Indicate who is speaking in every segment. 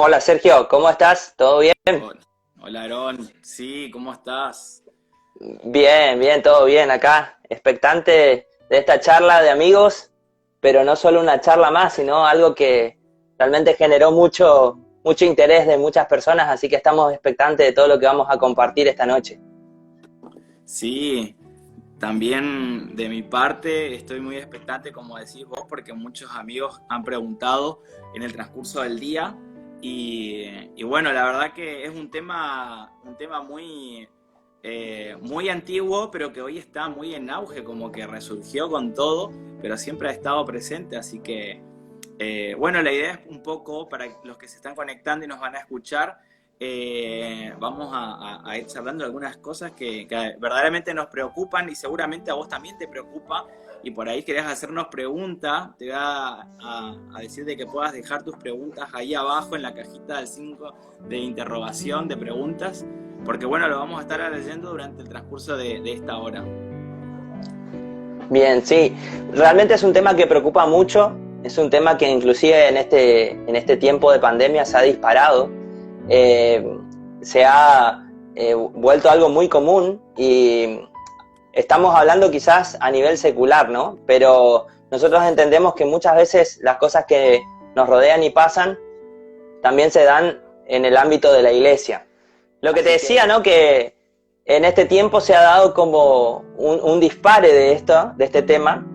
Speaker 1: Hola Sergio, ¿cómo estás? ¿Todo bien?
Speaker 2: Hola, hola, Aarón. Sí, ¿cómo estás?
Speaker 1: Bien, bien, todo bien acá. Expectante de esta charla de amigos, pero no solo una charla más, sino algo que realmente generó mucho interés de muchas personas, así que estamos expectantes de todo lo que vamos a compartir esta noche.
Speaker 2: Sí, también de mi parte estoy muy expectante, como decís vos, porque muchos amigos han preguntado en el transcurso del día y bueno, la verdad que es un tema muy antiguo, pero que hoy está muy en auge, como que resurgió con todo, pero siempre ha estado presente, así que bueno, la idea es un poco para los que se están conectando y nos van a escuchar, vamos a ir charlando de algunas cosas que verdaderamente nos preocupan y seguramente a vos también te preocupa y por ahí querés hacernos preguntas, te voy a decir de que puedas dejar tus preguntas ahí abajo en la cajita del 5 de interrogación de preguntas, porque bueno, lo vamos a estar leyendo durante el transcurso de esta hora.
Speaker 1: Bien, sí, realmente es un tema que preocupa mucho, es un tema que inclusive en este tiempo de pandemia se ha disparado, eh, se ha vuelto algo muy común y estamos hablando quizás a nivel secular, ¿no? Pero nosotros entendemos que muchas veces las cosas que nos rodean y pasan también se dan en el ámbito de la iglesia. Lo que te
Speaker 2: Así
Speaker 1: decía,
Speaker 2: que
Speaker 1: ¿no? Que en este tiempo se ha dado como un dispare de este tema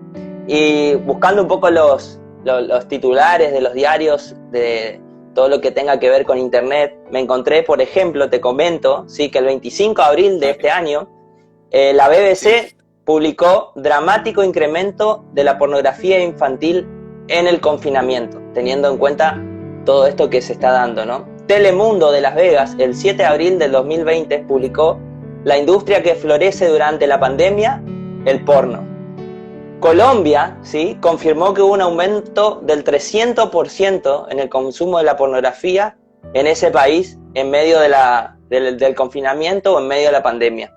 Speaker 1: y buscando un poco los titulares de los diarios, de todo lo que tenga que ver con internet, me encontré, por ejemplo, te comento, sí, que el 25 de abril de este
Speaker 2: dale,
Speaker 1: año la
Speaker 2: sí.
Speaker 1: BBC publicó dramático incremento de la pornografía infantil en el confinamiento, teniendo en cuenta todo esto que se está dando, ¿no? Telemundo de Las Vegas, el 7 de abril del 2020, publicó la industria que florece durante la pandemia, el porno. Colombia, ¿sí?, confirmó que hubo un aumento del 300% en el consumo de la pornografía en ese país en medio del confinamiento o en medio de la pandemia.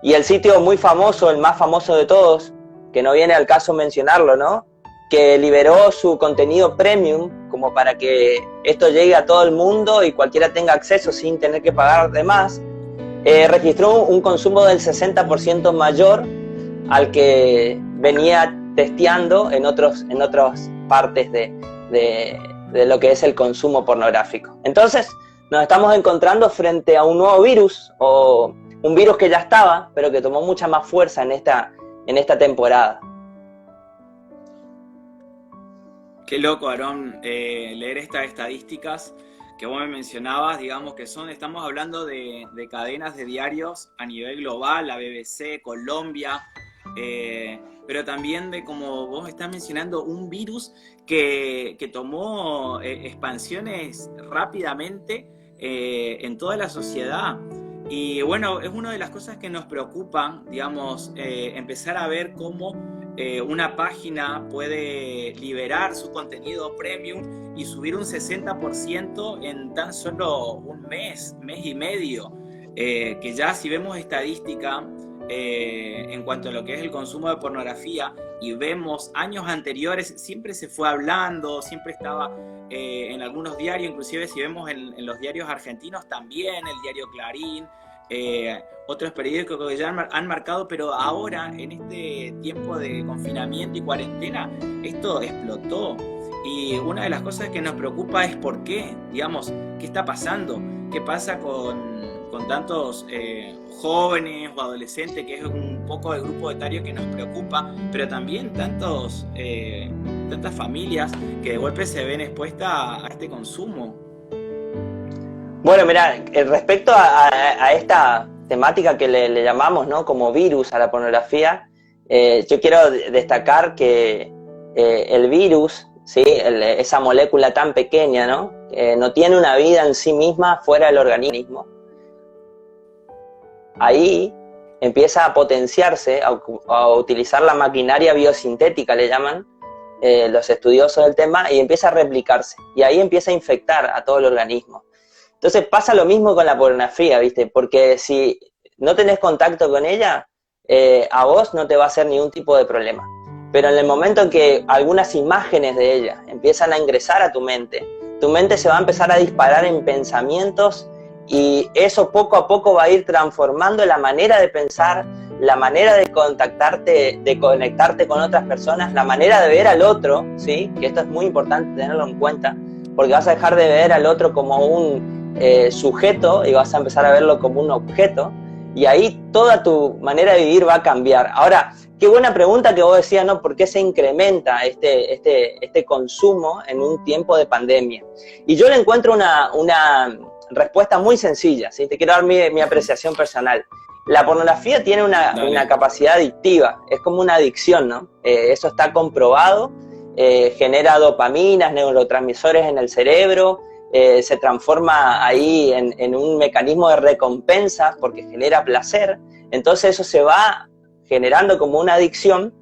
Speaker 1: Y el sitio muy famoso, el más famoso de todos, que no viene al caso mencionarlo, ¿no? Que liberó su contenido premium como para que esto llegue a todo el mundo y cualquiera tenga acceso sin tener que pagar de más, registró un consumo del 60% mayor al que venía testeando en otras partes de lo que es el consumo pornográfico. Entonces, nos estamos encontrando frente a un nuevo virus o un virus que ya estaba, pero que tomó mucha más fuerza en esta temporada.
Speaker 2: Qué loco, Aarón, leer estas estadísticas que vos me mencionabas, digamos que estamos hablando de cadenas de diarios a nivel global, la BBC, Colombia, pero también de, como vos estás mencionando, un virus que tomó expansiones rápidamente en toda la sociedad. Y bueno, es una de las cosas que nos preocupan, digamos, empezar a ver cómo una página puede liberar su contenido premium y subir un 60% en tan solo un mes y medio, que ya si vemos estadística en cuanto a lo que es el consumo de pornografía y vemos años anteriores, siempre se fue hablando, siempre estaba en algunos diarios, inclusive si vemos en los diarios argentinos también, el diario Clarín, otros periódicos que ya han marcado, pero ahora en este tiempo de confinamiento y cuarentena, esto explotó. Y una de las cosas que nos preocupa es por qué, digamos, qué está pasando, qué pasa con tantos jóvenes o adolescentes, que es un poco el grupo etario que nos preocupa, pero también tantas familias que de golpe se ven expuestas a este consumo.
Speaker 1: Bueno, mira, respecto a esta temática que le llamamos, ¿no?, como virus a la pornografía, yo quiero destacar que el virus, ¿sí?, esa molécula tan pequeña, ¿no?, no tiene una vida en sí misma fuera del organismo. Ahí empieza a potenciarse, a utilizar la maquinaria biosintética, le llaman los estudiosos del tema, y empieza a replicarse. Y ahí empieza a infectar a todo el organismo. Entonces pasa lo mismo con la pornografía, ¿viste? Porque si no tenés contacto con ella, a vos no te va a hacer ningún tipo de problema. Pero en el momento en que algunas imágenes de ella empiezan a ingresar a tu mente, tu mente se va a empezar a disparar en pensamientos y eso poco a poco va a ir transformando la manera de pensar, la manera de contactarte, de conectarte con otras personas, la manera de ver al otro, ¿sí? Que esto es muy importante tenerlo en cuenta, porque vas a dejar de ver al otro como un sujeto y vas a empezar a verlo como un objeto, y ahí toda tu manera de vivir va a cambiar. Ahora, qué buena pregunta que vos decías, ¿no? ¿Por qué se incrementa este consumo en un tiempo de pandemia? Y yo le encuentro una respuesta muy sencilla, ¿sí? Te quiero dar mi apreciación personal. La pornografía tiene una capacidad adictiva, es como una adicción, ¿no? Eso está comprobado, genera dopaminas, neurotransmisores en el cerebro, se transforma ahí en un mecanismo de recompensa porque genera placer, entonces eso se va generando como una adicción,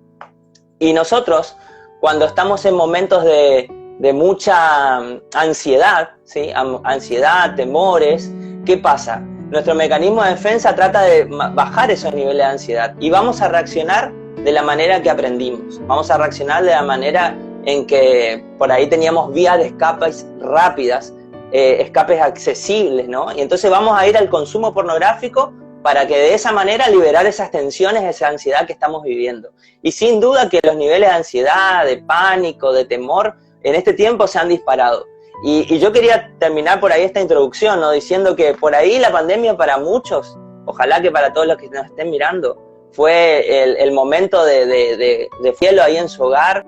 Speaker 1: y nosotros cuando estamos en momentos de mucha ansiedad, ¿sí? Ansiedad, temores, ¿qué pasa? Nuestro mecanismo de defensa trata de bajar esos niveles de ansiedad y vamos a reaccionar de la manera que aprendimos, vamos a reaccionar de la manera en que por ahí teníamos vías de escapes rápidas, escapes accesibles, ¿no? Y entonces vamos a ir al consumo pornográfico para que de esa manera liberar esas tensiones, esa ansiedad que estamos viviendo. Y sin duda que los niveles de ansiedad, de pánico, de temor, en este tiempo se han disparado. Y yo quería terminar por ahí esta introducción, ¿no? Diciendo que por ahí la pandemia para muchos, ojalá que para todos los que nos estén mirando, fue el momento de cielo ahí en su hogar,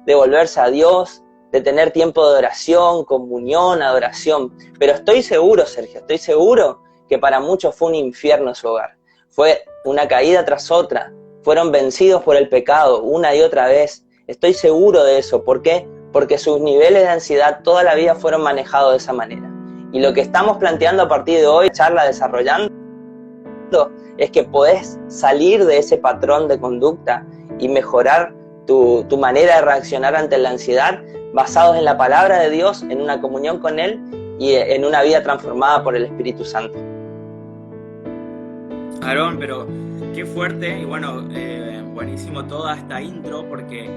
Speaker 1: de volverse a Dios, de tener tiempo de oración, comunión, adoración. Pero estoy seguro, Sergio, estoy seguro que para muchos fue un infierno su hogar. Fue una caída tras otra, fueron vencidos por el pecado una y otra vez. Estoy seguro de eso. ¿Por qué? Porque sus niveles de ansiedad toda la vida fueron manejados de esa manera. Y lo que estamos planteando a partir de hoy, charla desarrollando, es que podés salir de ese patrón de conducta y mejorar tu manera de reaccionar ante la ansiedad basados en la palabra de Dios, en una comunión con Él y en una vida transformada por el Espíritu Santo.
Speaker 2: Aarón, pero qué fuerte y bueno, buenísimo toda esta intro porque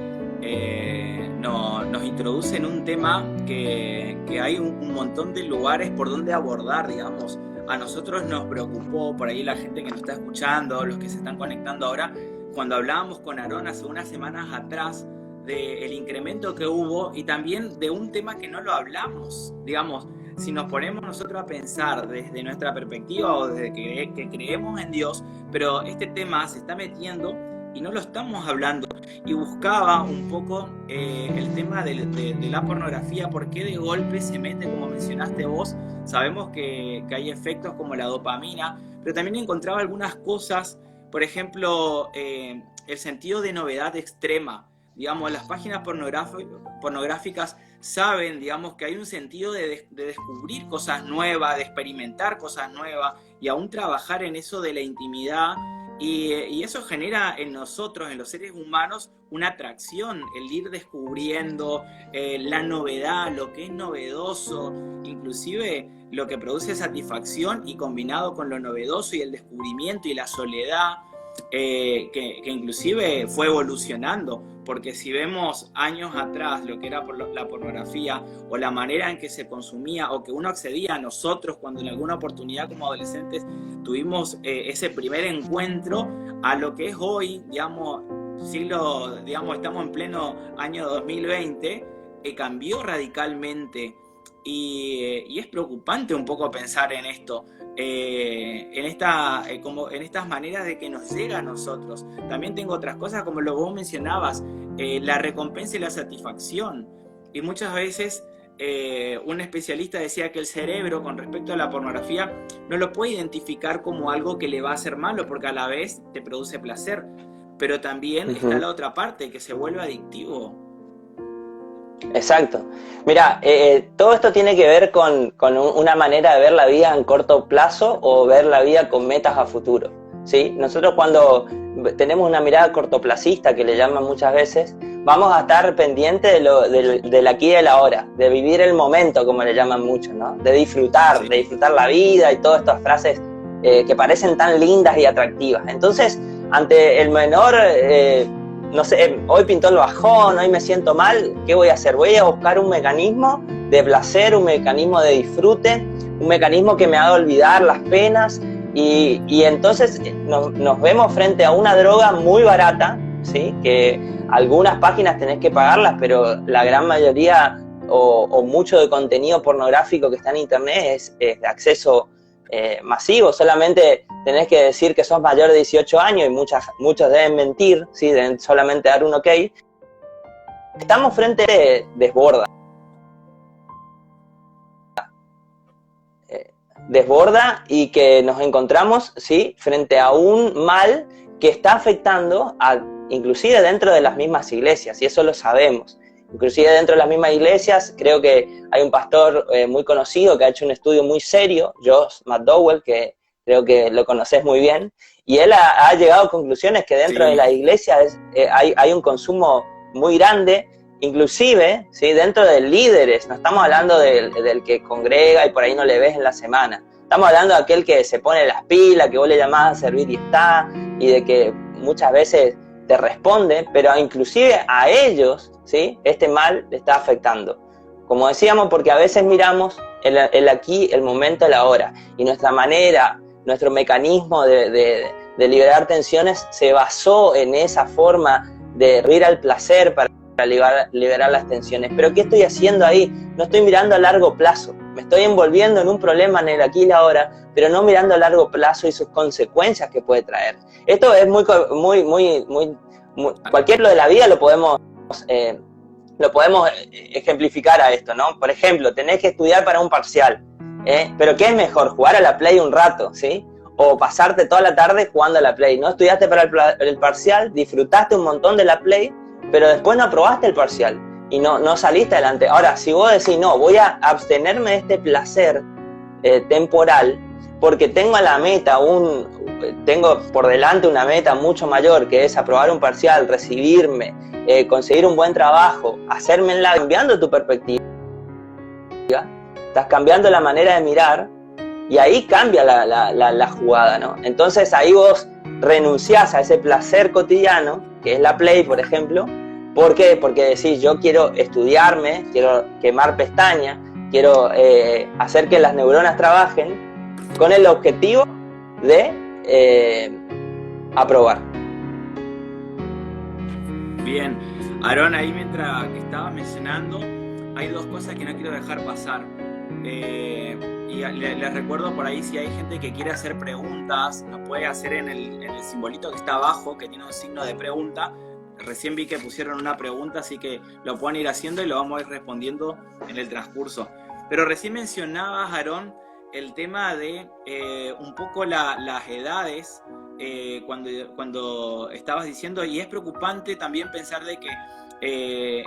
Speaker 2: nos introduce en un tema que hay un montón de lugares por donde abordar, digamos. A nosotros nos preocupó, por ahí la gente que nos está escuchando, los que se están conectando ahora, cuando hablábamos con Aarón hace unas semanas atrás del incremento que hubo y también de un tema que no lo hablamos, digamos. Si nos ponemos nosotros a pensar desde nuestra perspectiva o desde que creemos en Dios, pero este tema se está metiendo y no lo estamos hablando. Y buscaba un poco el tema de la pornografía, por qué de golpe se mete, como mencionaste vos. Sabemos que hay efectos como la dopamina, pero también encontraba algunas cosas, por ejemplo, el sentido de novedad extrema. Digamos, las páginas pornográficas saben, digamos, que hay un sentido de descubrir cosas nuevas, de experimentar cosas nuevas y aún trabajar en eso de la intimidad. Y eso genera en nosotros, en los seres humanos, una atracción, el ir descubriendo la novedad, lo que es novedoso, inclusive lo que produce satisfacción y combinado con lo novedoso y el descubrimiento y la soledad, que inclusive fue evolucionando, porque si vemos años atrás lo que era la pornografía o la manera en que se consumía o que uno accedía a nosotros cuando en alguna oportunidad como adolescentes tuvimos ese primer encuentro a lo que es hoy, digamos, estamos en pleno año 2020, cambió radicalmente y es preocupante un poco pensar en esto. En estas maneras de que nos llega a nosotros. También tengo otras cosas como lo que vos mencionabas, la recompensa y la satisfacción. Y muchas veces un especialista decía que el cerebro con respecto a la pornografía no lo puede identificar como algo que le va a hacer malo porque a la vez te produce placer, pero también está la otra parte que se vuelve adictivo.
Speaker 1: Exacto. Mira, todo esto tiene que ver con una manera de ver la vida en corto plazo o ver la vida con metas a futuro, ¿sí? Nosotros cuando tenemos una mirada cortoplacista, que le llaman muchas veces, vamos a estar pendientes del aquí y de la ahora, de vivir el momento, como le llaman muchos, ¿no? De disfrutar la vida y todas estas frases que parecen tan lindas y atractivas. Entonces, ante el menor no sé, hoy pintó el bajón, hoy me siento mal, ¿qué voy a hacer? Voy a buscar un mecanismo de placer, un mecanismo de disfrute, un mecanismo que me haga olvidar las penas, y entonces nos vemos frente a una droga muy barata, ¿sí? Que algunas páginas tenés que pagarlas, pero la gran mayoría o mucho de contenido pornográfico que está en internet es de acceso masivo. Solamente tenés que decir que sos mayor de 18 años, y muchos deben mentir, ¿sí? Deben solamente dar un ok. Estamos frente a desborda, y que nos encontramos, ¿sí? Frente a un mal que está afectando inclusive dentro de las mismas iglesias, y eso lo sabemos. Inclusive dentro de las mismas iglesias, creo que hay un pastor muy conocido que ha hecho un estudio muy serio, Josh McDowell, que creo que lo conoces muy bien, y él ha llegado a conclusiones que dentro de la iglesia hay un consumo muy grande, inclusive, ¿sí? Dentro de líderes. No estamos hablando del que congrega y por ahí no le ves en la semana. Estamos hablando de aquel que se pone las pilas, que vos le llamás a servir y está, y de que muchas veces te responde, pero inclusive a ellos, ¿sí? Este mal le está afectando. Como decíamos, porque a veces miramos el aquí, el momento, el ahora, y nuestra manera, nuestro mecanismo de liberar tensiones se basó en esa forma de ir al placer para liberar las tensiones. Pero ¿qué estoy haciendo ahí? No estoy mirando a largo plazo. Me estoy envolviendo en un problema en el aquí y la ahora, pero no mirando a largo plazo y sus consecuencias que puede traer. Esto es muy cualquier lo de la vida lo podemos ejemplificar a esto, ¿no? Por ejemplo, tenés que estudiar para un parcial, pero ¿qué es mejor? Jugar a la Play un rato, ¿sí? O pasarte toda la tarde jugando a la Play. No estudiaste para el parcial, disfrutaste un montón de la Play, pero después no aprobaste el parcial y no saliste adelante. Ahora, si vos decís, no, voy a abstenerme de este placer temporal, porque tengo a la meta, tengo por delante una meta mucho mayor, que es aprobar un parcial, recibirme, conseguir un buen trabajo, hacerme cambiando tu perspectiva, estás cambiando la manera de mirar, y ahí cambia la jugada, ¿no? Entonces ahí vos renunciás a ese placer cotidiano, que es la Play, por ejemplo. ¿Por qué? Porque decís, yo quiero estudiarme, quiero quemar pestañas, quiero hacer que las neuronas trabajen con el objetivo de aprobar.
Speaker 2: Bien, Aarón, ahí mientras que estabas mencionando, hay dos cosas que no quiero dejar pasar. Y les recuerdo por ahí, si hay gente que quiere hacer preguntas, lo puede hacer en el simbolito que está abajo, que tiene un signo de pregunta. Recién vi que pusieron una pregunta, así que lo pueden ir haciendo y lo vamos a ir respondiendo en el transcurso. Pero recién mencionabas, Aarón, el tema de un poco las edades, cuando estabas diciendo, y es preocupante también pensar de que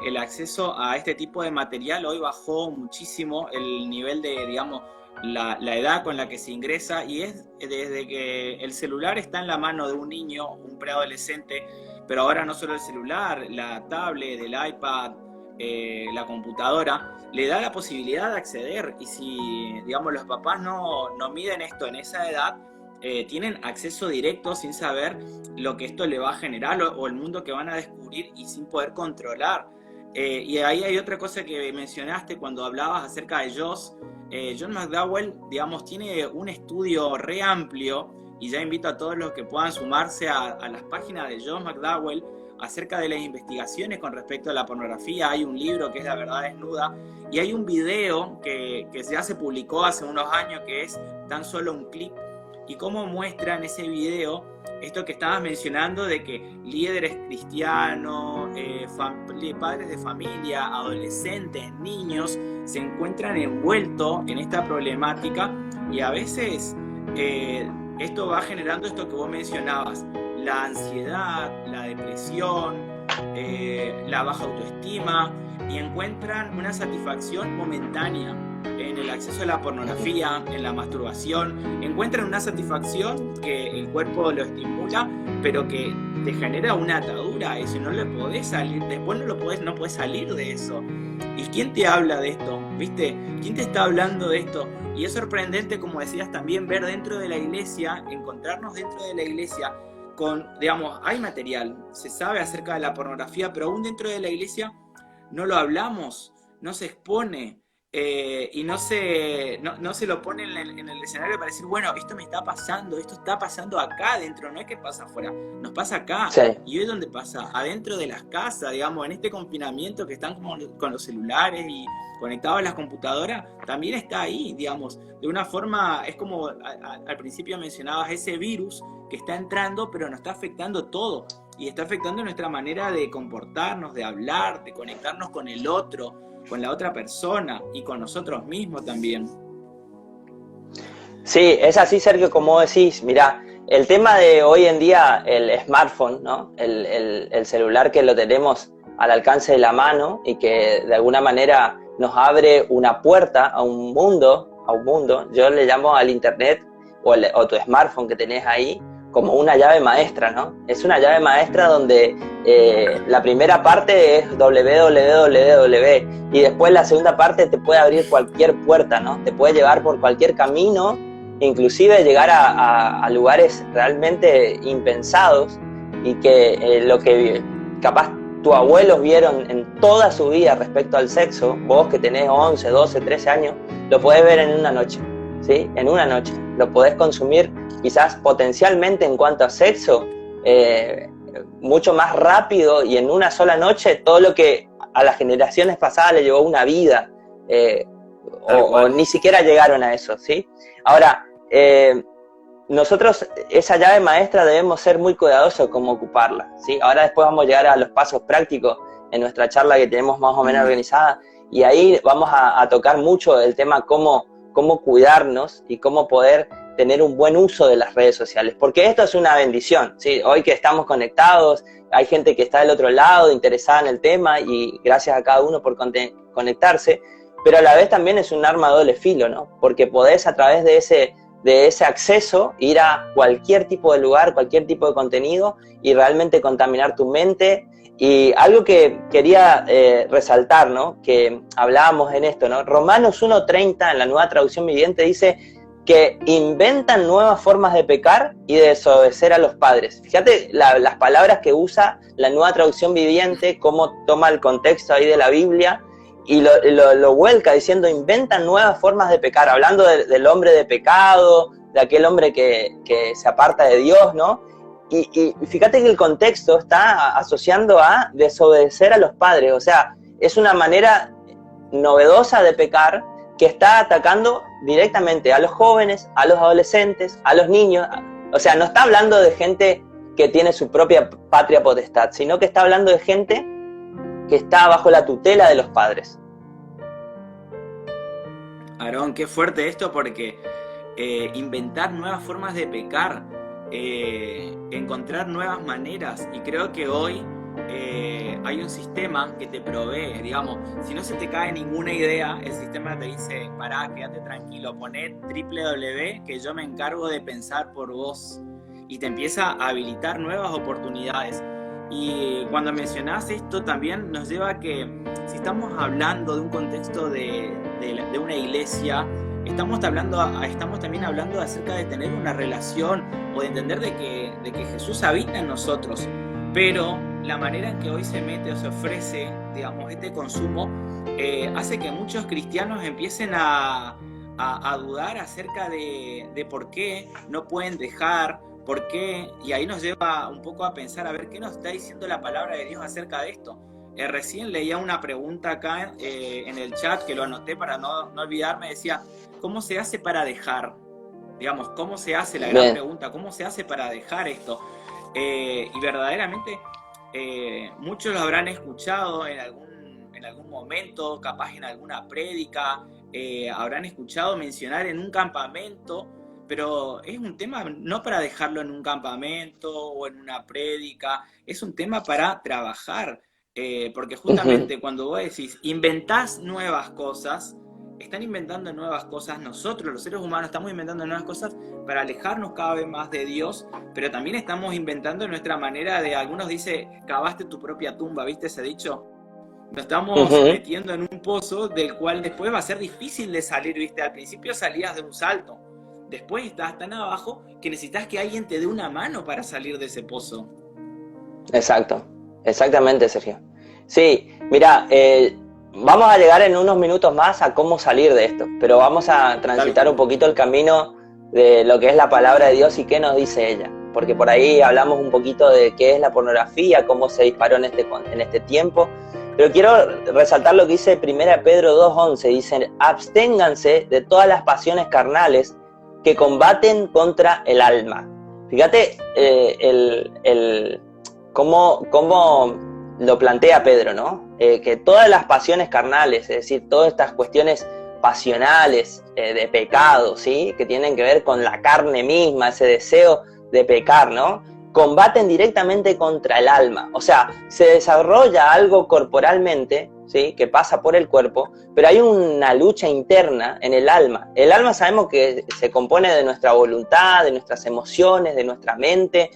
Speaker 2: el acceso a este tipo de material hoy bajó muchísimo el nivel de, digamos, la edad con la que se ingresa, y es desde que el celular está en la mano de un niño, un preadolescente, pero ahora no solo el celular, la tablet, el iPad, la computadora, le da la posibilidad de acceder, y si, digamos, los papás no miden esto en esa edad, tienen acceso directo sin saber lo que esto le va a generar o el mundo que van a descubrir, y sin poder controlar. Y ahí hay otra cosa que mencionaste cuando hablabas acerca de Josh. John McDowell, digamos, tiene un estudio re amplio, y ya invito a todos los que puedan sumarse a las páginas de John McDowell acerca de las investigaciones con respecto a la pornografía. Hay un libro que es La Verdad Desnuda, y hay un video que ya se publicó hace unos años, que es Tan Solo un Clip, y cómo muestra en ese video esto que estabas mencionando, de que líderes cristianos, padres de familia, adolescentes, niños, se encuentran envueltos en esta problemática, y a veces esto va generando esto que vos mencionabas, la ansiedad, la depresión, la baja autoestima, y encuentran una satisfacción momentánea en el acceso a la pornografía, en la masturbación. Encuentran una satisfacción que el cuerpo lo estimula, pero que te genera una atadura a eso, y no le podés salir, después no podés salir de eso. ¿Y quién te habla de esto? ¿Viste? ¿Quién te está hablando de esto? Y es sorprendente, como decías, también ver dentro de la iglesia, encontrarnos dentro de la iglesia digamos, hay material, se sabe acerca de la pornografía, pero aún dentro de la iglesia no lo hablamos, no se expone, y no se lo pone en el escenario para decir, bueno, esto me está pasando, esto está pasando acá adentro, no es que pasa afuera, nos pasa acá.
Speaker 1: Sí.
Speaker 2: Y hoy es donde pasa, adentro de las casas, digamos, en este confinamiento que están como con los celulares y conectados a las computadoras, también está ahí, digamos, de una forma, es como al principio mencionabas, ese virus que está entrando, pero nos está afectando todo, y está afectando nuestra manera de comportarnos, de hablar, de conectarnos con el otro, con la otra persona y con nosotros mismos también.
Speaker 1: Sí, es así, Sergio, como decís. Mirá, el tema de hoy en día, el smartphone, ¿no? El celular que lo tenemos al alcance de la mano y que de alguna manera nos abre una puerta a un mundo, yo le llamo al internet o tu smartphone que tenés ahí como una llave maestra, ¿no? Es una llave maestra donde la primera parte es www y después la segunda parte te puede abrir cualquier puerta, ¿no? Te puede llevar por cualquier camino, inclusive llegar a lugares realmente impensados y que lo que capaz tus abuelos vieron en toda su vida respecto al sexo, vos que tenés 11, 12, 13 años, lo podés ver en una noche, ¿sí? En una noche. Lo podés consumir quizás potencialmente en cuanto a sexo, mucho más rápido y en una sola noche todo lo que a las generaciones pasadas le llevó una vida, o ni siquiera llegaron a eso, ¿sí? Ahora, nosotros esa llave maestra debemos ser muy cuidadosos cómo ocuparla, ¿sí? Ahora después vamos a llegar a los pasos prácticos en nuestra charla que tenemos más o menos organizada, y ahí vamos a tocar mucho el tema cómo cuidarnos y cómo poder tener un buen uso de las redes sociales, porque esto es una bendición, ¿sí? Hoy que estamos conectados, hay gente que está del otro lado, interesada en el tema, y gracias a cada uno por conectarse, pero a la vez también es un arma de doble filo, ¿no? Porque podés a través de ese acceso ir a cualquier tipo de lugar, cualquier tipo de contenido y realmente contaminar tu mente. Y algo que quería resaltar, ¿no? Que hablábamos en esto, ¿no? Romanos 1:30 en la Nueva Traducción Viviente dice que inventan nuevas formas de pecar y de desobedecer a los padres. Fíjate las palabras que usa la Nueva Traducción Viviente, cómo toma el contexto ahí de la Biblia y lo vuelca diciendo inventan nuevas formas de pecar, hablando del hombre de pecado, de aquel hombre que se aparta de Dios, ¿no? Y fíjate que el contexto está asociando a desobedecer a los padres, o sea, es una manera novedosa de pecar que está atacando directamente a los jóvenes, a los adolescentes, a los niños. O sea, no está hablando de gente que tiene su propia patria potestad, sino que está hablando de gente que está bajo la tutela de los padres.
Speaker 2: Aarón, qué fuerte esto, porque inventar nuevas formas de pecar, encontrar nuevas maneras, y creo que hoy hay un sistema que te provee, digamos, si no se te cae ninguna idea, el sistema te dice, pará, quédate tranquilo, poné www, que yo me encargo de pensar por vos, y te empieza a habilitar nuevas oportunidades. Y cuando mencionás esto también nos lleva a que, si estamos hablando de un contexto de una iglesia, estamos también hablando acerca de tener una relación o de entender de que Jesús habita en nosotros, pero la manera en que hoy se mete o se ofrece, digamos, este consumo, hace que muchos cristianos empiecen a dudar acerca de por qué no pueden dejar, por qué, y ahí nos lleva un poco a pensar, a ver qué nos está diciendo la palabra de Dios acerca de esto. Recién leía una pregunta acá en el chat, que lo anoté para no olvidarme, decía, ¿cómo se hace para dejar? Digamos, ¿cómo se hace? La gran pregunta, ¿cómo se hace para dejar esto? Y verdaderamente muchos lo habrán escuchado en algún momento, capaz en alguna prédica, habrán escuchado mencionar en un campamento, pero es un tema no para dejarlo en un campamento o en una prédica, es un tema para trabajar, porque justamente cuando vos decís, inventás nuevas cosas, están inventando nuevas cosas, nosotros los seres humanos estamos inventando nuevas cosas para alejarnos cada vez más de Dios, pero también estamos inventando nuestra manera de, algunos dicen, cavaste tu propia tumba, ¿viste ese dicho? Nos estamos metiendo en un pozo del cual después va a ser difícil de salir, ¿viste? Al principio salías de un salto, después estás tan abajo que necesitas que alguien te dé una mano para salir de ese pozo.
Speaker 1: Exacto, exactamente, Sergio. Sí, mira, vamos a llegar en unos minutos más a cómo salir de esto, pero vamos a transitar un poquito el camino de lo que es la palabra de Dios y qué nos dice ella, porque por ahí hablamos un poquito de qué es la pornografía, cómo se disparó en este tiempo, pero quiero resaltar lo que dice 1 Pedro 2:11, dice: absténganse de todas las pasiones carnales que combaten contra el alma. Fíjate cómo lo plantea Pedro, ¿no? Que todas las pasiones carnales, es decir, todas estas cuestiones pasionales de pecado, ¿sí? Que tienen que ver con la carne misma, ese deseo de pecar, ¿no? Combaten directamente contra el alma. O sea, se desarrolla algo corporalmente, ¿sí? Que pasa por el cuerpo, pero hay una lucha interna en el alma. El alma sabemos que se compone de nuestra voluntad, de nuestras emociones, de nuestra mente,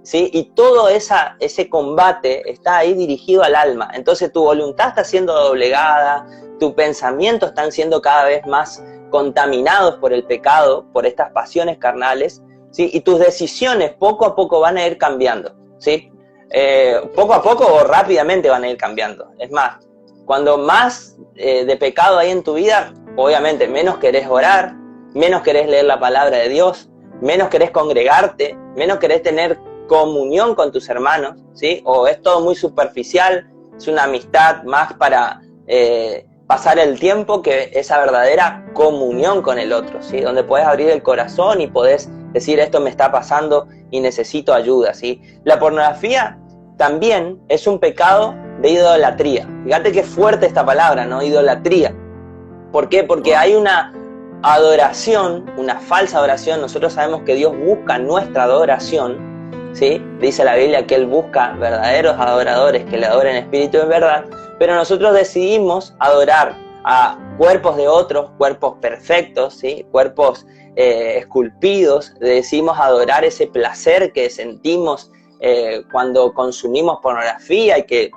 Speaker 1: ¿sí? Y todo ese combate está ahí dirigido al alma. Entonces tu voluntad está siendo doblegada, tus pensamientos están siendo cada vez más contaminados por el pecado, por estas pasiones carnales, ¿sí? Y tus decisiones poco a poco van a ir cambiando, ¿sí? Poco a poco o rápidamente van a ir cambiando. Es más, cuando más de pecado hay en tu vida, obviamente menos querés orar, menos querés leer la palabra de Dios, menos querés congregarte, menos querés tener comunión con tus hermanos, ¿sí? O es todo muy superficial, es una amistad más para pasar el tiempo que esa verdadera comunión con el otro, ¿sí? Donde podés abrir el corazón y podés decir: esto me está pasando y necesito ayuda, ¿sí? La pornografía también es un pecado de idolatría. Fíjate qué fuerte esta palabra, ¿no? Idolatría. ¿Por qué? Porque hay una adoración, una falsa adoración. Nosotros sabemos que Dios busca nuestra adoración, ¿sí? Dice la Biblia que Él busca verdaderos adoradores que le adoren en espíritu y en verdad, pero nosotros decidimos adorar a cuerpos de otros, cuerpos perfectos, ¿sí? Cuerpos esculpidos. Decidimos adorar ese placer que sentimos cuando consumimos pornografía y que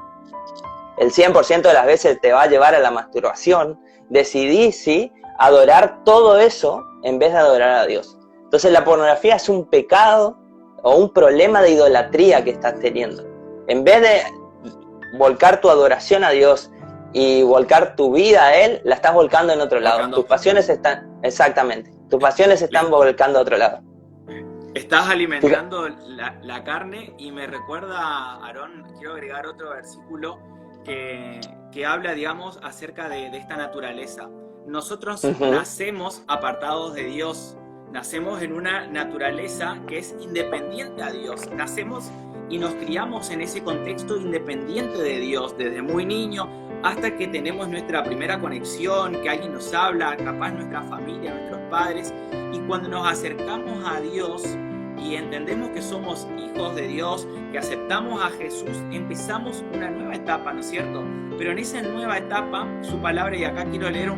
Speaker 1: el 100% de las veces te va a llevar a la masturbación. Decidí, ¿sí?, adorar todo eso en vez de adorar a Dios. Entonces la pornografía es un pecado o un problema de idolatría que estás teniendo. En vez de volcar tu adoración a Dios y volcar tu vida a Él, la estás volcando en otro lado. Tus pasiones están, exactamente, tus pasiones se están volcando a otro lado.
Speaker 2: Estás alimentando la carne y me recuerda, Aarón, quiero agregar otro versículo que habla, digamos, acerca de esta naturaleza. Nosotros nacemos apartados de Dios, nacemos en una naturaleza que es independiente a Dios, nacemos y nos criamos en ese contexto independiente de Dios, desde muy niño hasta que tenemos nuestra primera conexión, que alguien nos habla, capaz nuestra familia, nuestros padres, y cuando nos acercamos a Dios y entendemos que somos hijos de Dios, que aceptamos a Jesús, empezamos una nueva etapa, ¿no es cierto? Pero en esa nueva etapa, su palabra, y acá quiero leer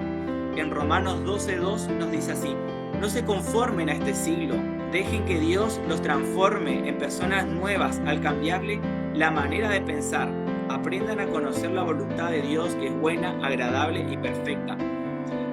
Speaker 2: en Romanos 12:2, nos dice así: no se conformen a este siglo, dejen que Dios los transforme en personas nuevas al cambiarle la manera de pensar. Aprendan a conocer la voluntad de Dios, que es buena, agradable y perfecta.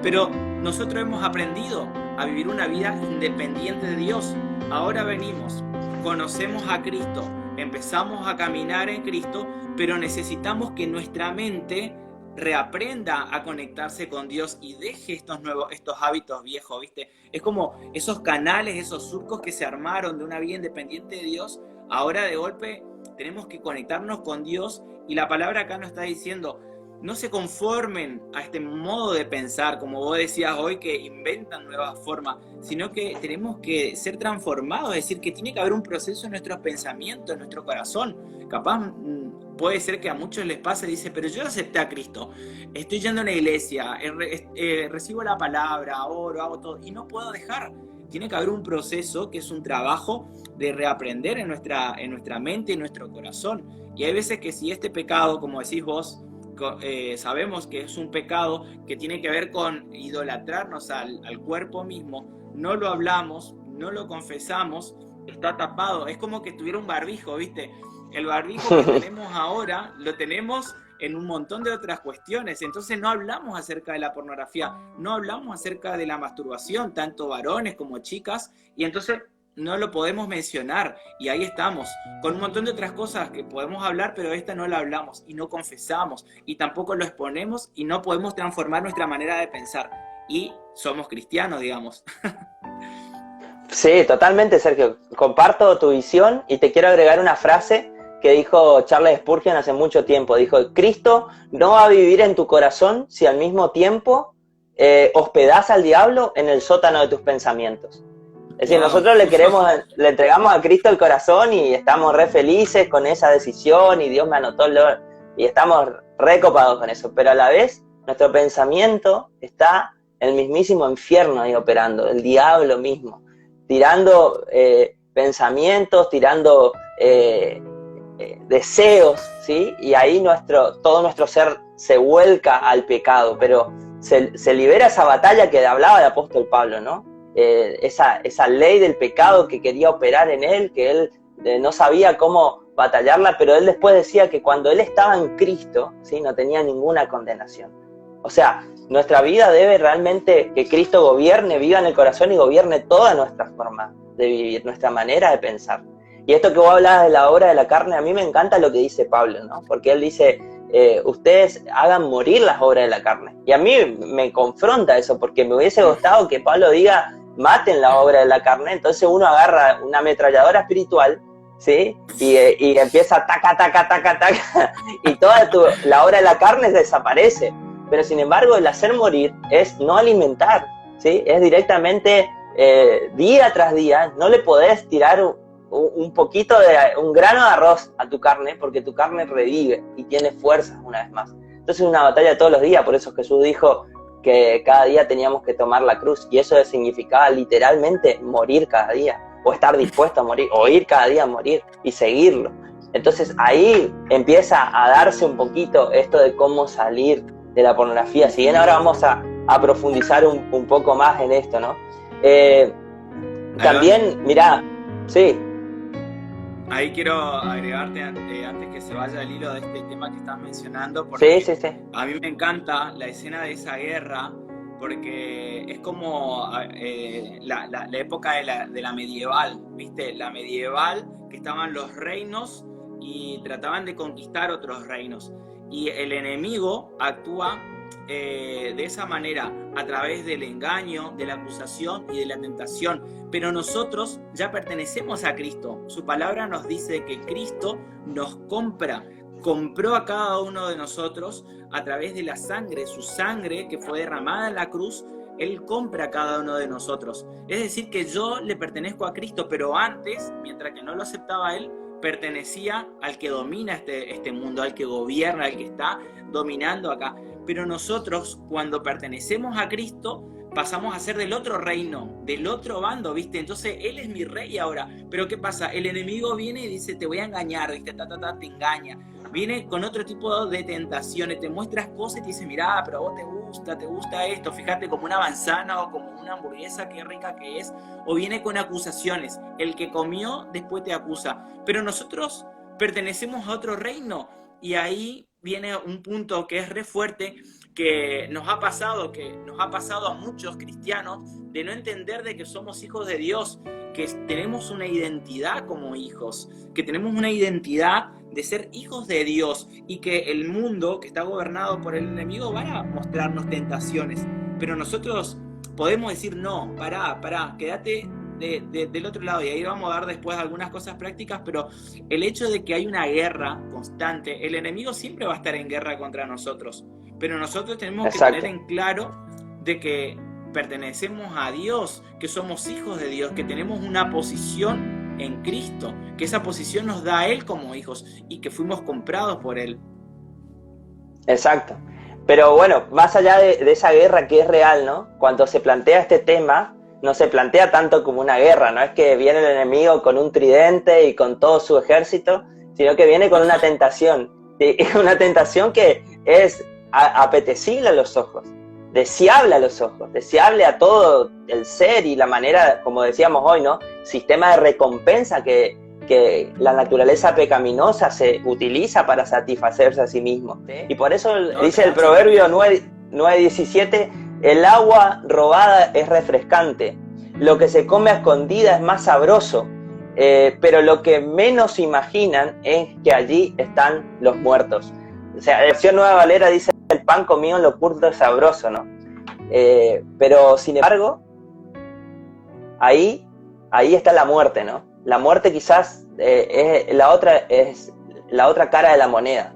Speaker 2: Pero nosotros hemos aprendido a vivir una vida independiente de Dios. Ahora venimos, conocemos a Cristo, empezamos a caminar en Cristo, pero necesitamos que nuestra mente reaprenda a conectarse con Dios y deje estos hábitos viejos, ¿viste? Es como esos canales, esos surcos que se armaron de una vida independiente de Dios. Ahora de golpe tenemos que conectarnos con Dios, y la palabra acá nos está diciendo: no se conformen a este modo de pensar, como vos decías hoy, que inventan nuevas formas, sino que tenemos que ser transformados, es decir, que tiene que haber un proceso en nuestros pensamientos, en nuestro corazón. Capaz puede ser que a muchos les pase, dice: pero yo acepté a Cristo, estoy yendo a una iglesia, recibo la palabra, oro, hago todo, y no puedo dejar. Tiene que haber un proceso que es un trabajo de reaprender en nuestra mente y en nuestro corazón. Y hay veces que si este pecado, como decís vos, sabemos que es un pecado que tiene que ver con idolatrarnos al cuerpo mismo, no lo hablamos, no lo confesamos, está tapado. Es como que tuviera un barbijo, ¿viste? El barbijo que tenemos ahora lo tenemos en un montón de otras cuestiones. Entonces no hablamos acerca de la pornografía, no hablamos acerca de la masturbación, tanto varones como chicas, y entonces no lo podemos mencionar, y ahí estamos, con un montón de otras cosas que podemos hablar, pero esta no la hablamos, y no confesamos, y tampoco lo exponemos, y no podemos transformar nuestra manera de pensar, y somos cristianos, digamos.
Speaker 1: Sí, totalmente, Sergio. Comparto tu visión y te quiero agregar una frase que dijo Charles Spurgeon hace mucho tiempo. Dijo, Cristo no va a vivir en tu corazón si al mismo tiempo hospedás al diablo en el sótano de tus pensamientos. Es decir, nosotros le entregamos a Cristo el corazón y estamos re felices con esa decisión y Dios me anotó y estamos re copados con eso, pero a la vez nuestro pensamiento está en el mismísimo infierno ahí operando, el diablo mismo, tirando pensamientos, tirando deseos, ¿sí? Y ahí todo nuestro ser se vuelca al pecado, pero se libera esa batalla que hablaba el apóstol Pablo, ¿no? Esa ley del pecado que quería operar en él, que él no sabía cómo batallarla, pero él después decía que cuando él estaba en Cristo, ¿sí? No tenía ninguna condenación. O sea, nuestra vida debe realmente que Cristo gobierne, viva en el corazón y gobierne toda nuestra forma de vivir, nuestra manera de pensar. Y esto que vos hablabas de la obra de la carne, a mí me encanta lo que dice Pablo, ¿no? Porque él dice, ustedes hagan morir las obras de la carne. Y a mí me confronta eso, porque me hubiese gustado que Pablo diga, maten la obra de la carne. Entonces uno agarra una ametralladora espiritual, ¿sí? Y empieza taca, taca, taca, taca, y toda la obra de la carne desaparece. Pero sin embargo, el hacer morir es no alimentar, ¿sí? Es directamente día tras día, no le podés tirar un poquito un grano de arroz a tu carne, porque tu carne revive y tiene fuerzas una vez más. Entonces es una batalla todos los días, por eso Jesús dijo que cada día teníamos que tomar la cruz, y eso significaba literalmente morir cada día, o estar dispuesto a morir, o ir cada día a morir y seguirlo. Entonces ahí empieza a darse un poquito esto de cómo salir de la pornografía. Si bien ahora vamos a profundizar un poco más en esto, ¿no? También, mirá, sí.
Speaker 2: Ahí quiero agregarte, antes que se vaya el hilo de este tema que estás mencionando, porque
Speaker 1: sí.
Speaker 2: A mí me encanta la escena de esa guerra, porque es como la época de la medieval, ¿viste? La medieval, que estaban los reinos y trataban de conquistar otros reinos. Y el enemigo actúa de esa manera, a través del engaño, de la acusación y de la tentación. Pero nosotros ya pertenecemos a Cristo. Su palabra nos dice que Cristo nos compró a cada uno de nosotros a través de la sangre, su sangre que fue derramada en la cruz. Él compra a cada uno de nosotros. Es decir, que yo le pertenezco a Cristo, pero antes, mientras que no lo aceptaba Él, pertenecía al que domina este mundo, al que gobierna, al que está dominando acá. Pero nosotros, cuando pertenecemos a Cristo, pasamos a ser del otro reino, del otro bando, ¿viste? Entonces Él es mi rey ahora. Pero ¿qué pasa? El enemigo viene y dice, te voy a engañar, ¿viste? Te engaña. Viene con otro tipo de tentaciones, te muestras cosas y te dice, mirá, pero a vos te gusta esto, fíjate, como una manzana o como una hamburguesa, qué rica que es. O viene con acusaciones, el que comió después te acusa. Pero nosotros pertenecemos a otro reino, y ahí viene un punto que es re fuerte, que nos ha pasado a muchos cristianos, de no entender de que somos hijos de Dios, que tenemos una identidad como hijos, que tenemos una identidad de ser hijos de Dios, y que el mundo que está gobernado por el enemigo va a mostrarnos tentaciones, pero nosotros podemos decir, no, pará, quédate del otro lado, y ahí vamos a dar después algunas cosas prácticas. Pero el hecho de que hay una guerra constante, el enemigo siempre va a estar en guerra contra nosotros, pero nosotros tenemos que tener en claro de que pertenecemos a Dios, que somos hijos de Dios, que tenemos una posición en Cristo, que esa posición nos da a Él como hijos y que fuimos comprados por Él.
Speaker 1: Exacto. Pero bueno, más allá de esa guerra que es real, ¿no? Cuando se plantea este tema, no se plantea tanto como una guerra, no es que viene el enemigo con un tridente y con todo su ejército, sino que viene con una tentación, ¿sí? Una tentación que es apetecible a los ojos, deseable a los ojos, deseable a todo el ser, y la manera, como decíamos hoy, ¿no? Sistema de recompensa que que la naturaleza pecaminosa se utiliza para satisfacerse a sí mismo. Y por eso dice el Proverbio 9:17, el agua robada es refrescante, lo que se come a escondida es más sabroso, pero lo que menos imaginan es que allí están los muertos. O sea, la versión Nueva Valera dice, el pan comido en lo oculto es sabroso, ¿no? Pero sin embargo, ahí está la muerte, ¿no? La muerte quizás es la otra cara de la moneda.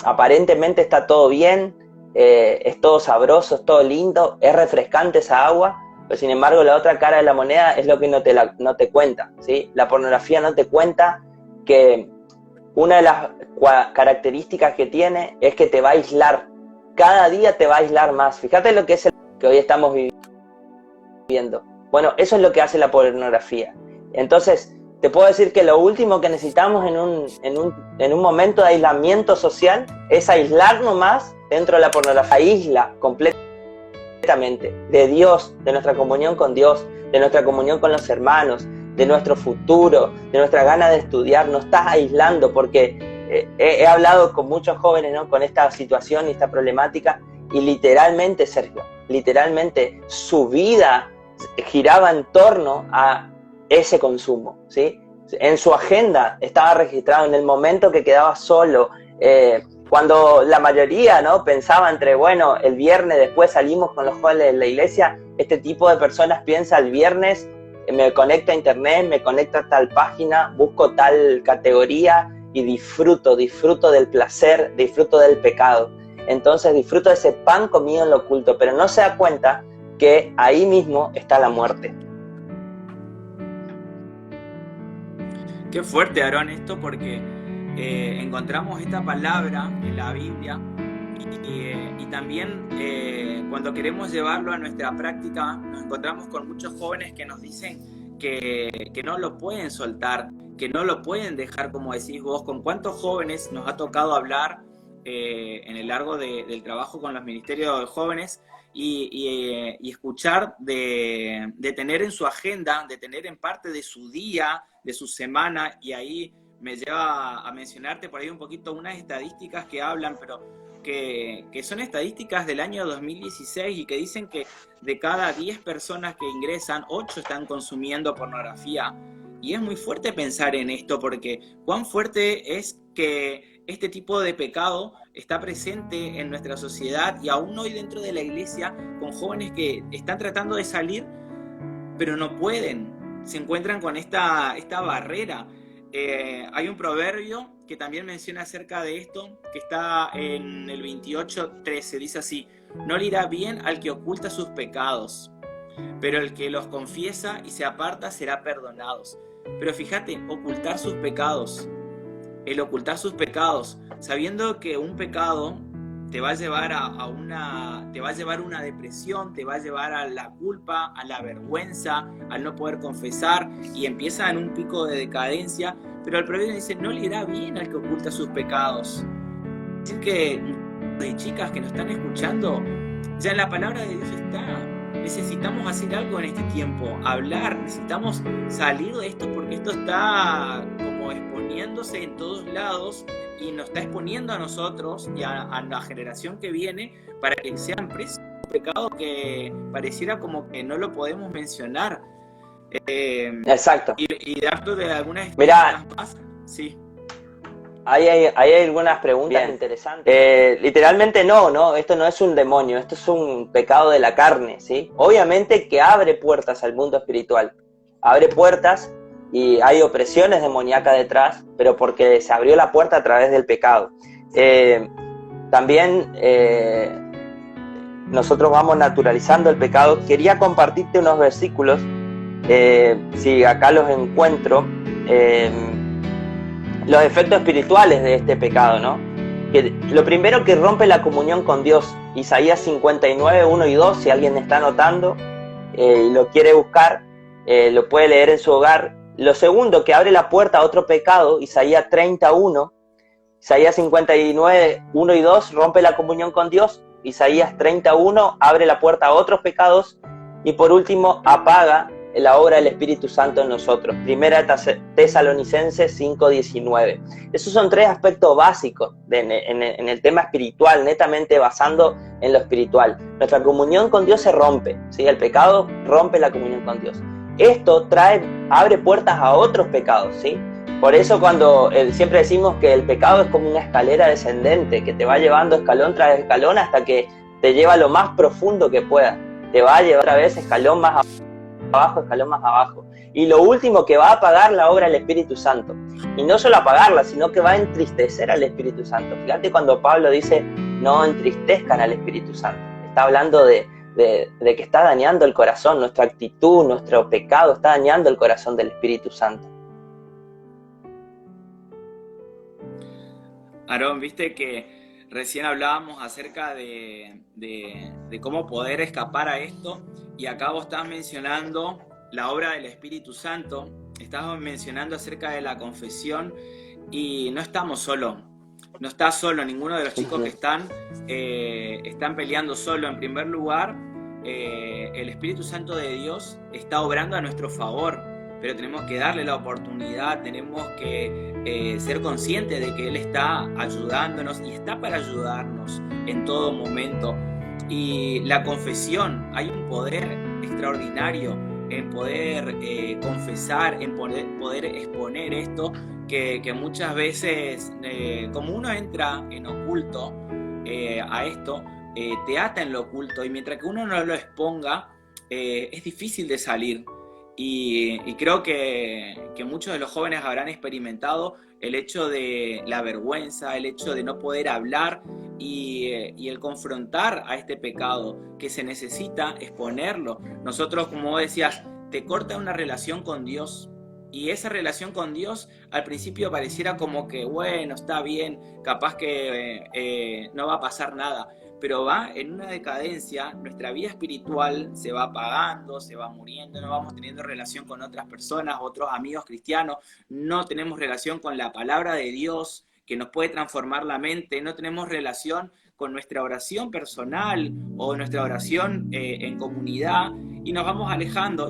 Speaker 1: Aparentemente está todo bien, es todo sabroso, es todo lindo, es refrescante esa agua, pero sin embargo la otra cara de la moneda es lo que no te cuenta, ¿sí? La pornografía no te cuenta que una de las características que tiene es que te va a aislar. Cada día te va a aislar más. Fíjate lo que es el que hoy estamos viviendo. Bueno, eso es lo que hace la pornografía. Entonces, te puedo decir que lo último que necesitamos en un momento de aislamiento social es aislarnos más dentro de la pornografía. Aísla completamente de Dios, de nuestra comunión con Dios, de nuestra comunión con los hermanos, de nuestro futuro, de nuestra gana de estudiar. Nos estás aislando porque he hablado con muchos jóvenes, ¿no?, con esta situación y esta problemática, y literalmente, Sergio, literalmente su vida giraba en torno a ese consumo, ¿sí? En su agenda estaba registrado en el momento que quedaba solo, cuando la mayoría, ¿no?, pensaba entre, bueno, el viernes después salimos con los jóvenes de la iglesia, este tipo de personas piensa el viernes, me conecto a internet, me conecto a tal página, busco tal categoría y disfruto del placer, disfruto del pecado. Entonces disfruto de ese pan comido en lo oculto, pero no se da cuenta que ahí mismo está la muerte.
Speaker 2: Qué fuerte, Aarón, esto, porque encontramos esta palabra en la Biblia y también cuando queremos llevarlo a nuestra práctica nos encontramos con muchos jóvenes que nos dicen que no lo pueden soltar, que no lo pueden dejar, como decís vos. ¿Con cuántos jóvenes nos ha tocado hablar en el largo del trabajo con los ministerios de jóvenes y escuchar de tener en su agenda, de tener en parte de su día, de su semana? Y ahí me lleva a mencionarte por ahí un poquito unas estadísticas que hablan, pero que son estadísticas del año 2016 y que dicen que de cada 10 personas que ingresan, 8 están consumiendo pornografía. Y es muy fuerte pensar en esto, porque cuán fuerte es que este tipo de pecado está presente en nuestra sociedad y aún hoy dentro de la iglesia, con jóvenes que están tratando de salir, pero no pueden, se encuentran con esta barrera. Hay un proverbio que también menciona acerca de esto, que está en el 28:13, dice así: no le irá bien al que oculta sus pecados, pero el que los confiesa y se aparta será perdonado. Pero fíjate, ocultar sus pecados, el ocultar sus pecados, sabiendo que un pecado te va a llevar te va a llevar a una depresión, te va a llevar a la culpa, a la vergüenza, al no poder confesar, y empieza en un pico de decadencia. Pero el proverbio dice: no le irá bien al que oculta sus pecados. Es decir, que de chicas que nos están escuchando, ya en la palabra de Dios está. Necesitamos hacer algo en este tiempo, hablar, necesitamos salir de esto, porque esto está como exponiéndose en todos lados y nos está exponiendo a nosotros y a la generación que viene para que sean presos de un pecado que pareciera como que no lo podemos mencionar.
Speaker 1: Exacto.
Speaker 2: Y darte de algunas
Speaker 1: Mirá,
Speaker 2: más. Sí.
Speaker 1: Hay algunas preguntas bien interesantes. Literalmente no, esto no es un demonio, esto es un pecado de la carne, ¿sí? Obviamente que abre puertas al mundo espiritual, abre puertas y hay opresiones demoníacas detrás, pero porque se abrió la puerta a través del pecado. También nosotros vamos naturalizando el pecado. Quería compartirte unos versículos, si acá los encuentro, los efectos espirituales de este pecado, ¿no? Que lo primero, que rompe la comunión con Dios. Isaías 59, 1 y 2, si alguien está anotando y lo quiere buscar, lo puede leer en su hogar. Lo segundo, que abre la puerta a otro pecado, Isaías 31, Isaías 59, 1 y 2, rompe la comunión con Dios. Isaías 31, abre la puerta a otros pecados. Y por último, apaga la obra del Espíritu Santo en nosotros. Primera Tesalonicenses 5:19. Esos son 3 aspectos básicos en el tema espiritual, netamente basando en lo espiritual. Nuestra comunión con Dios se rompe, ¿sí? El pecado rompe la comunión con Dios. Esto abre puertas a otros pecados, ¿sí? Por eso cuando siempre decimos que el pecado es como una escalera descendente, que te va llevando escalón tras escalón hasta que te lleva a lo más profundo que pueda. Te va a llevar otra vez escalón más abajo, escalón más abajo. Y lo último, que va a apagar la obra del Espíritu Santo. Y no solo apagarla, sino que va a entristecer al Espíritu Santo. Fíjate cuando Pablo dice, no entristezcan al Espíritu Santo. Está hablando de que está dañando el corazón, nuestra actitud, nuestro pecado está dañando el corazón del Espíritu Santo.
Speaker 2: Aarón, viste que recién hablábamos acerca de cómo poder escapar a esto, y acá vos estás mencionando la obra del Espíritu Santo, estás mencionando acerca de la confesión, y no estamos solos, no está solo ninguno de los chicos que están peleando solo. En primer lugar, el Espíritu Santo de Dios está obrando a nuestro favor, pero tenemos que darle la oportunidad, tenemos que ser conscientes de que Él está ayudándonos y está para ayudarnos en todo momento. Y la confesión, hay un poder extraordinario en poder confesar, en poder exponer esto, que muchas veces, como uno entra en oculto a esto, te ata en lo oculto, y mientras que uno no lo exponga, es difícil de salir. Y creo que muchos de los jóvenes habrán experimentado el hecho de la vergüenza, el hecho de no poder hablar y el confrontar a este pecado, que se necesita exponerlo. Nosotros, como vos decías, te corta una relación con Dios, y esa relación con Dios al principio pareciera como que, bueno, está bien, capaz que no va a pasar nada, pero va en una decadencia, nuestra vida espiritual se va apagando, se va muriendo, no vamos teniendo relación con otras personas, otros amigos cristianos, no tenemos relación con la palabra de Dios que nos puede transformar la mente, no tenemos relación con nuestra oración personal o nuestra oración en comunidad, y nos vamos alejando,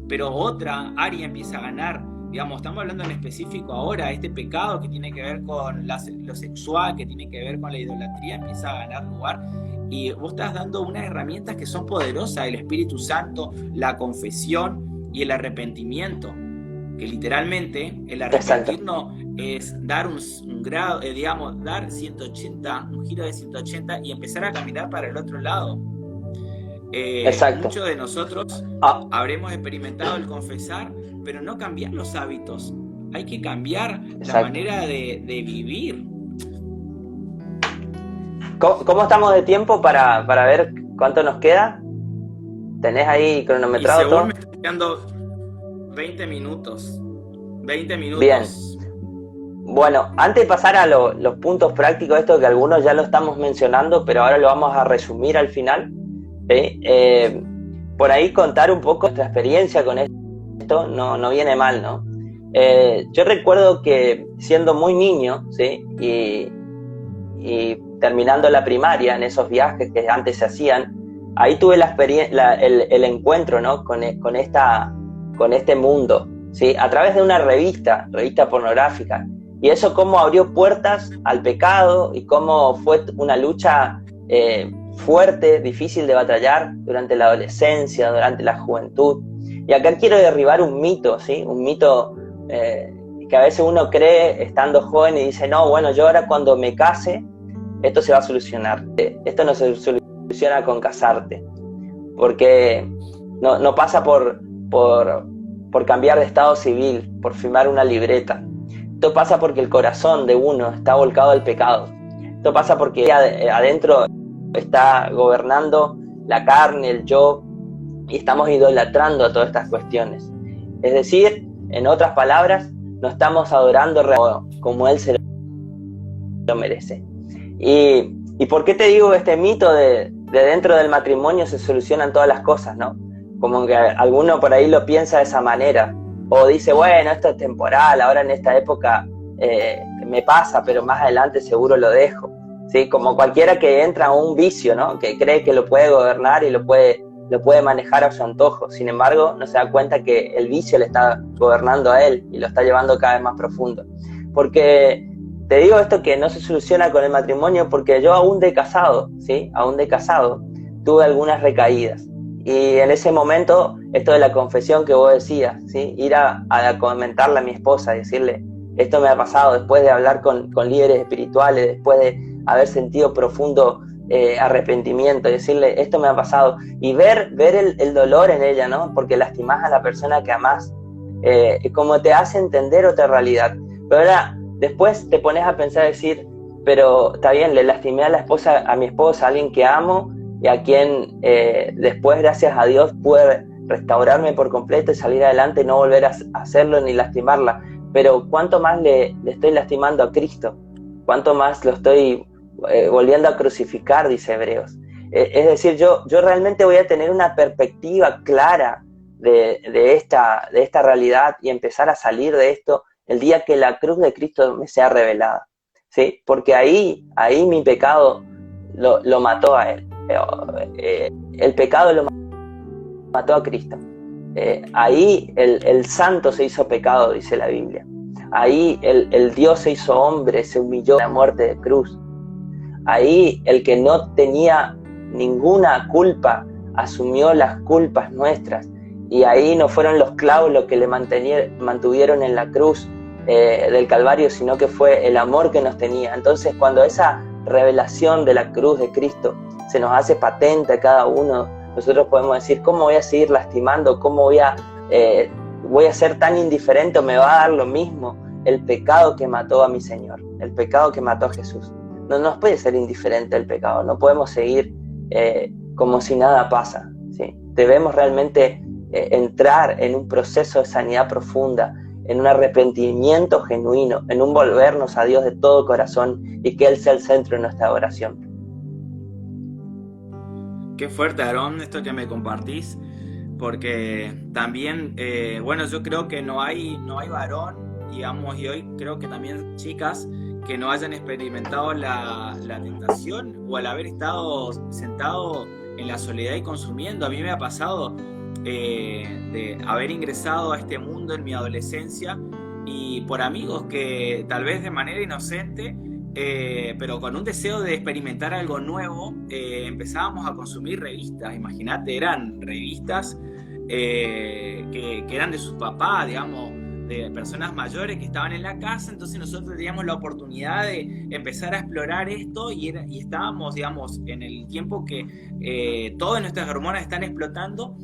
Speaker 2: pero otra área empieza a ganar. Digamos, estamos hablando en específico ahora, este pecado que tiene que ver con lo sexual, que tiene que ver con la idolatría, empieza a ganar lugar, y vos estás dando unas herramientas que son poderosas, el Espíritu Santo, la confesión y el arrepentimiento, que literalmente el arrepentirnos es dar un grado, dar 180, un giro de 180 y empezar a caminar para el otro lado. Muchos de nosotros habremos experimentado el confesar, pero no cambiar los hábitos. Hay que cambiar la manera de vivir.
Speaker 1: ¿Cómo estamos de tiempo para ver cuánto nos queda? ¿Tenés ahí cronometrado todo?
Speaker 2: Me estoy quedando 20 minutos. 20 minutos.
Speaker 1: Bien. Bueno, antes de pasar a los puntos prácticos, esto que algunos ya lo estamos mencionando, pero ahora lo vamos a resumir al final. ¿Sí? Por ahí contar un poco nuestra experiencia con esto no viene mal, ¿no? Yo recuerdo que siendo muy niño, ¿sí? y terminando la primaria, en esos viajes que antes se hacían, ahí tuve el encuentro, ¿no? con este mundo, ¿sí? A través de una revista pornográfica, y eso cómo abrió puertas al pecado y cómo fue una lucha fuerte, difícil de batallar durante la adolescencia, durante la juventud. Y acá quiero derribar un mito, ¿sí? Un mito que a veces uno cree estando joven y dice, no, bueno, yo ahora cuando me case, esto se va a solucionar. Esto no se soluciona con casarte, porque no pasa por cambiar de estado civil, por firmar una libreta. Esto pasa porque el corazón de uno está volcado al pecado. Esto pasa porque adentro está gobernando la carne, el yo, y estamos idolatrando a todas estas cuestiones. Es decir, en otras palabras, no estamos adorando como Él se lo merece. ¿Y por qué te digo este mito de dentro del matrimonio se solucionan todas las cosas, ¿no? Como que alguno por ahí lo piensa de esa manera, o dice, bueno, esto es temporal, ahora en esta época me pasa, pero más adelante seguro lo dejo. ¿Sí? Como cualquiera que entra a un vicio, ¿no? Que cree que lo puede gobernar y lo puede lo puede manejar a su antojo. Sin embargo, no se da cuenta que el vicio le está gobernando a él y lo está llevando cada vez más profundo. Porque te digo esto que no se soluciona con el matrimonio, porque yo aún de casado, ¿sí? Aún de casado, tuve algunas recaídas. Y en ese momento, esto de la confesión que vos decías, ¿sí? Ir a comentarle a mi esposa, decirle, esto me ha pasado, después de hablar con líderes espirituales, después de haber sentido profundo arrepentimiento, decirle, esto me ha pasado, y ver el dolor en ella, ¿no? Porque lastimás a la persona que amás, como te hace entender otra realidad. Pero ahora, después te pones a pensar, decir, pero está bien, le lastimé a mi esposa, a alguien que amo, y a quien después, gracias a Dios, pude restaurarme por completo y salir adelante y no volver a hacerlo ni lastimarla. Pero ¿cuánto más le estoy lastimando a Cristo? ¿Cuánto más lo estoy volviendo a crucificar? Dice Hebreos. Es decir, yo realmente voy a tener una perspectiva clara de esta realidad y empezar a salir de esto el día que la cruz de Cristo me sea revelada, ¿sí? Porque ahí mi pecado lo mató a él. El pecado lo mató a Cristo. Ahí el santo se hizo pecado, dice la Biblia. Ahí el Dios se hizo hombre, se humilló a la muerte de cruz. Ahí el que no tenía ninguna culpa asumió las culpas nuestras. Y ahí no fueron los clavos los que le mantuvieron en la cruz del Calvario, sino que fue el amor que nos tenía. Entonces, cuando esa revelación de la cruz de Cristo se nos hace patente a cada uno, nosotros podemos decir, ¿cómo voy a seguir lastimando? ¿Cómo voy a ser tan indiferente o me va a dar lo mismo el pecado que mató a mi Señor, el pecado que mató a Jesús? No nos puede ser indiferente el pecado, no podemos seguir como si nada pasa, ¿sí? Debemos realmente entrar en un proceso de sanidad profunda, en un arrepentimiento genuino, en un volvernos a Dios de todo corazón y que Él sea el centro de nuestra oración.
Speaker 2: Qué fuerte, Aarón, esto que me compartís, porque también, bueno, yo creo que no hay varón, digamos, y hoy creo que también chicas que no hayan experimentado la tentación o al haber estado sentado en la soledad y consumiendo. A mí me ha pasado de haber ingresado a este mundo en mi adolescencia y por amigos que tal vez de manera inocente, pero con un deseo de experimentar algo nuevo, empezábamos a consumir revistas. Imagínate, eran revistas que eran de su papá, digamos, de personas mayores que estaban en la casa. Entonces nosotros teníamos la oportunidad de empezar a explorar esto y estábamos, digamos, en el tiempo que todas nuestras hormonas están explotando.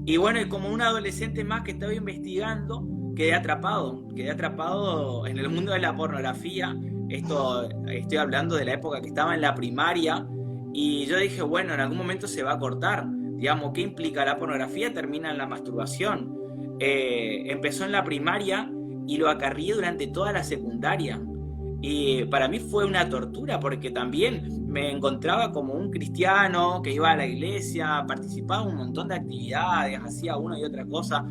Speaker 2: Y bueno, y como un adolescente más que estaba investigando, quedé atrapado en el mundo de la pornografía. Esto estoy hablando de la época que estaba en la primaria, y yo dije, bueno, en algún momento se va a cortar. Digamos, ¿qué implica la pornografía? Termina en la masturbación. Empezó en la primaria y lo acarrié durante toda la secundaria. Y para mí fue una tortura, porque también me encontraba como un cristiano que iba a la iglesia, participaba en un montón de actividades, hacía una y otra cosa,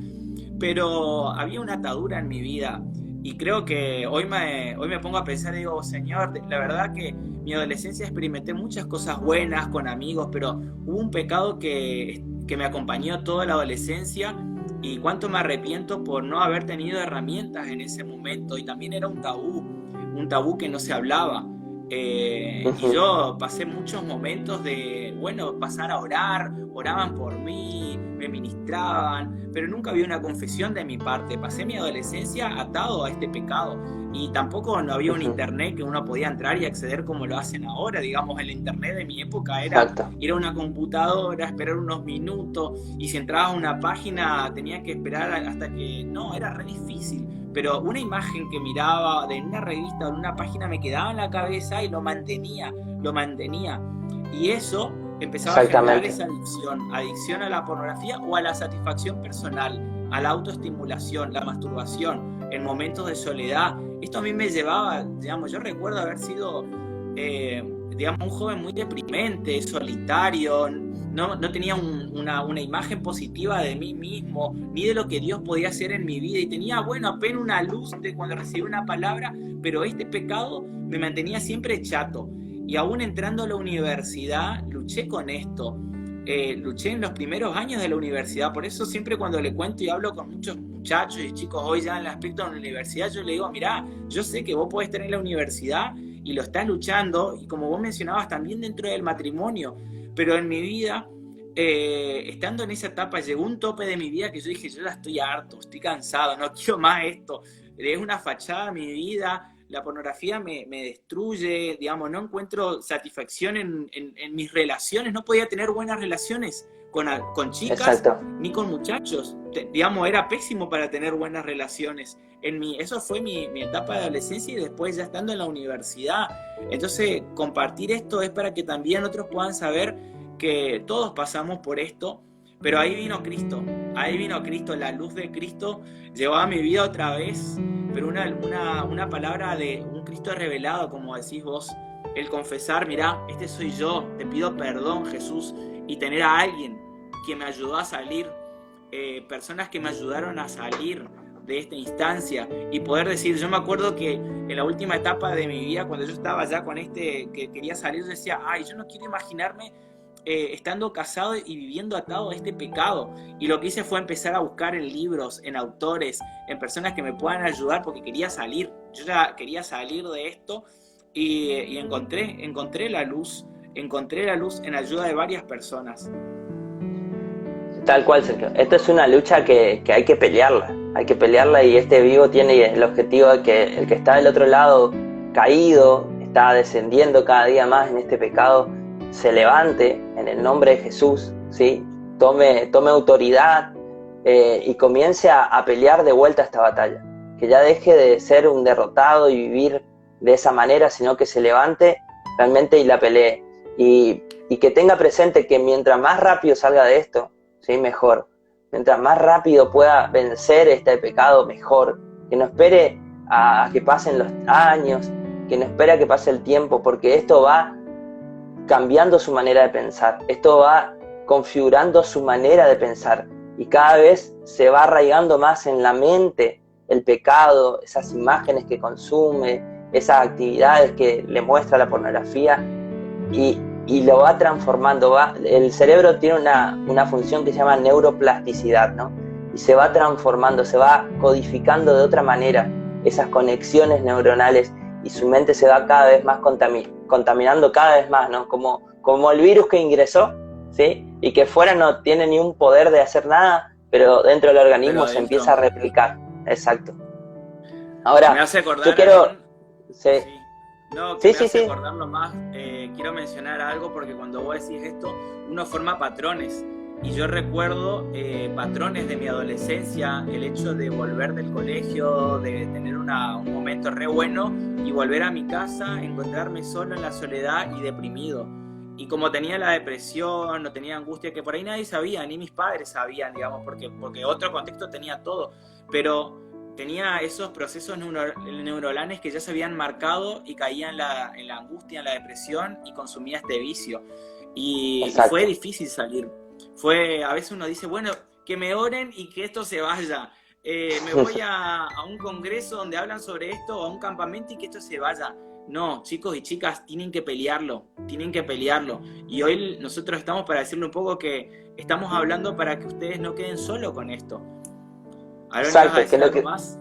Speaker 2: pero había una atadura en mi vida. Y creo que hoy me pongo a pensar y digo, Señor, la verdad que mi adolescencia experimenté muchas cosas buenas con amigos, pero hubo un pecado que me acompañó toda la adolescencia, y cuánto me arrepiento por no haber tenido herramientas en ese momento. Y también era un tabú que no se hablaba. Y yo pasé muchos momentos de, bueno, pasar a orar, oraban por mí, me ministraban, pero nunca había una confesión de mi parte. Pasé mi adolescencia atado a este pecado, y tampoco no había un internet que uno podía entrar y acceder como lo hacen ahora. Digamos, el internet de mi época era ir a una computadora, esperar unos minutos, y si entrabas a una página tenías que esperar hasta que... No, era re difícil. Pero una imagen que miraba de una revista o en una página me quedaba en la cabeza y lo mantenía. Y eso empezaba a generar esa adicción a la pornografía o a la satisfacción personal, a la autoestimulación, la masturbación, en momentos de soledad. Esto a mí me llevaba, digamos, yo recuerdo haber sido, digamos, un joven muy deprimente, solitario, no tenía una imagen positiva de mí mismo, ni de lo que Dios podía hacer en mi vida, y tenía, bueno, apenas una luz de cuando recibí una palabra, pero este pecado me mantenía siempre chato. Y aún entrando a la universidad, luché con esto. luché en los primeros años de la universidad. Por eso siempre cuando le cuento y hablo con muchos muchachos y chicos hoy ya en el aspecto de la universidad, yo le digo, mirá, yo sé que vos podés tener la universidad y lo estás luchando, y como vos mencionabas también dentro del matrimonio, pero en mi vida, estando en esa etapa, llegó un tope de mi vida que yo dije, yo ya estoy harto, estoy cansado, no quiero más esto, es una fachada mi vida, la pornografía me destruye, digamos, no encuentro satisfacción en mis relaciones, no podía tener buenas relaciones con chicas. Exacto. Ni con muchachos, digamos, era pésimo para tener buenas relaciones. Eso fue mi etapa de adolescencia y después ya estando en la universidad. Entonces, compartir esto es para que también otros puedan saber que todos pasamos por esto, pero ahí vino Cristo, la luz de Cristo llegó a mi vida otra vez, pero una palabra de un Cristo revelado, como decís vos, el confesar, mirá, este soy yo, te pido perdón, Jesús, y tener a alguien que me ayudó a salir, personas que me ayudaron a salir de esta instancia y poder decir, yo me acuerdo que en la última etapa de mi vida, cuando yo estaba ya con que quería salir, yo decía, ay, yo no quiero imaginarme estando casado y viviendo atado a este pecado. Y lo que hice fue empezar a buscar en libros, en autores, en personas que me puedan ayudar porque quería salir. Yo ya quería salir de esto y encontré la luz en ayuda de varias personas.
Speaker 1: Tal cual, Sergio. Esto es una lucha que hay que pelearla y este vivo tiene el objetivo de que el que está del otro lado caído, está descendiendo cada día más en este pecado, se levante en el nombre de Jesús, ¿sí? Tome autoridad y comience a pelear de vuelta esta batalla. Que ya deje de ser un derrotado y vivir de esa manera, sino que se levante realmente y la pelee. Y que tenga presente que mientras más rápido salga de esto, ¿sí? Mejor. Mientras más rápido pueda vencer este pecado, mejor. Que no espere a que pasen los años, que no espere a que pase el tiempo, porque esto va cambiando su manera de pensar, esto va configurando su manera de pensar y cada vez se va arraigando más en la mente el pecado, esas imágenes que consume, esas actividades que le muestra la pornografía y lo va transformando. El cerebro tiene una función que se llama neuroplasticidad, ¿no? Y se va transformando, se va codificando de otra manera esas conexiones neuronales y su mente se va cada vez más contaminando cada vez más, ¿no? Como el virus que ingresó, ¿sí? Y que fuera no tiene ni un poder de hacer nada, pero dentro del organismo se empieza a replicar. Exacto. Ahora,
Speaker 2: me hace acordar,
Speaker 1: yo quiero... Sí.
Speaker 2: No, que me hace acordarlo más, quiero mencionar algo porque cuando vos decís esto, uno forma patrones. Y yo recuerdo patrones de mi adolescencia, el hecho de volver del colegio, de tener un momento re bueno y volver a mi casa, encontrarme solo en la soledad y deprimido. Y como tenía la depresión, no tenía angustia, que por ahí nadie sabía, ni mis padres sabían, digamos, porque otro contexto tenía todo. Pero tenía esos procesos neuronales que ya se habían marcado y caía en la angustia, en la depresión y consumía este vicio. Y fue difícil salir. A veces uno dice, bueno, que me oren y que esto se vaya. Me voy a un congreso donde hablan sobre esto, o a un campamento y que esto se vaya. No, chicos y chicas, tienen que pelearlo. Y hoy nosotros estamos para decirle un poco que estamos hablando para que ustedes no queden solos con esto.
Speaker 1: Exacto, más.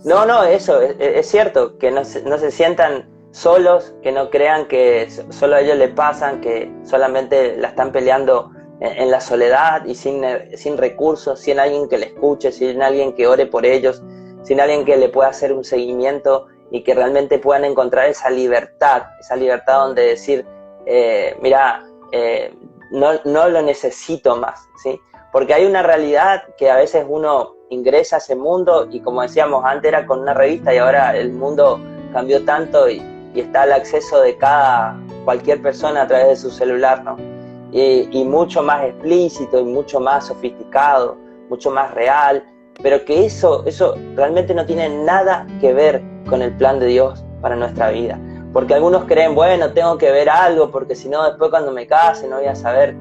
Speaker 1: No, eso, es cierto, que no se sientan solos, que no crean que solo a ellos le pasan, que solamente la están peleando en la soledad y sin recursos, sin alguien que le escuche, sin alguien que ore por ellos, sin alguien que le pueda hacer un seguimiento y que realmente puedan encontrar esa libertad donde decir, no lo necesito más, ¿sí? Porque hay una realidad que a veces uno ingresa a ese mundo y como decíamos antes era con una revista y ahora el mundo cambió tanto y está al acceso de cualquier persona a través de su celular, ¿no? Y mucho más explícito y mucho más sofisticado, mucho más real, pero que eso realmente no tiene nada que ver con el plan de Dios para nuestra vida. Porque algunos creen, bueno, tengo que ver algo, porque si no después cuando me case no voy a saber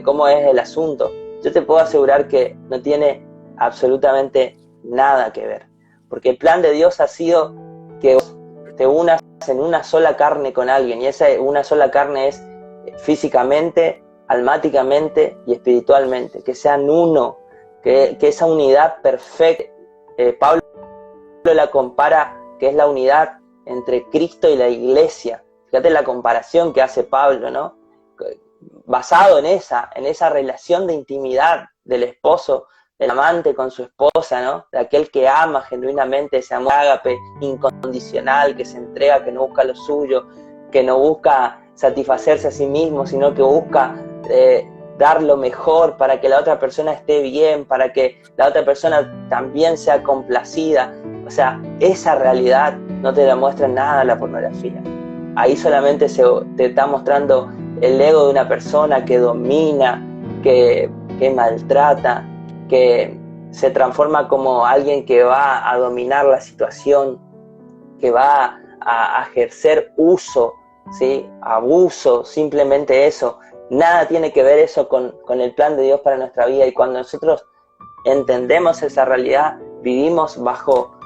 Speaker 1: cómo es el asunto. Yo te puedo asegurar que no tiene absolutamente nada que ver. Porque el plan de Dios ha sido que te unas en una sola carne con alguien, y esa una sola carne es físicamente, almáticamente y espiritualmente, que sean uno, que esa unidad perfecta. Pablo la compara, que es la unidad entre Cristo y la iglesia. Fíjate la comparación que hace Pablo, ¿no? Basado en esa relación de intimidad del esposo, del amante con su esposa, ¿no? De aquel que ama genuinamente, ese amor ágape, incondicional, que se entrega, que no busca lo suyo, que no busca satisfacerse a sí mismo, sino que busca dar lo mejor para que la otra persona esté bien, para que la otra persona también sea complacida. O sea, esa realidad no te la muestra nada la pornografía. Ahí solamente te está mostrando el ego de una persona que domina, que maltrata, que se transforma como alguien que va a dominar la situación, que va a ejercer uso, ¿sí? Abuso, simplemente eso. Nada tiene que ver eso con el plan de Dios para nuestra vida. Y cuando nosotros entendemos esa realidad, vivimos bajo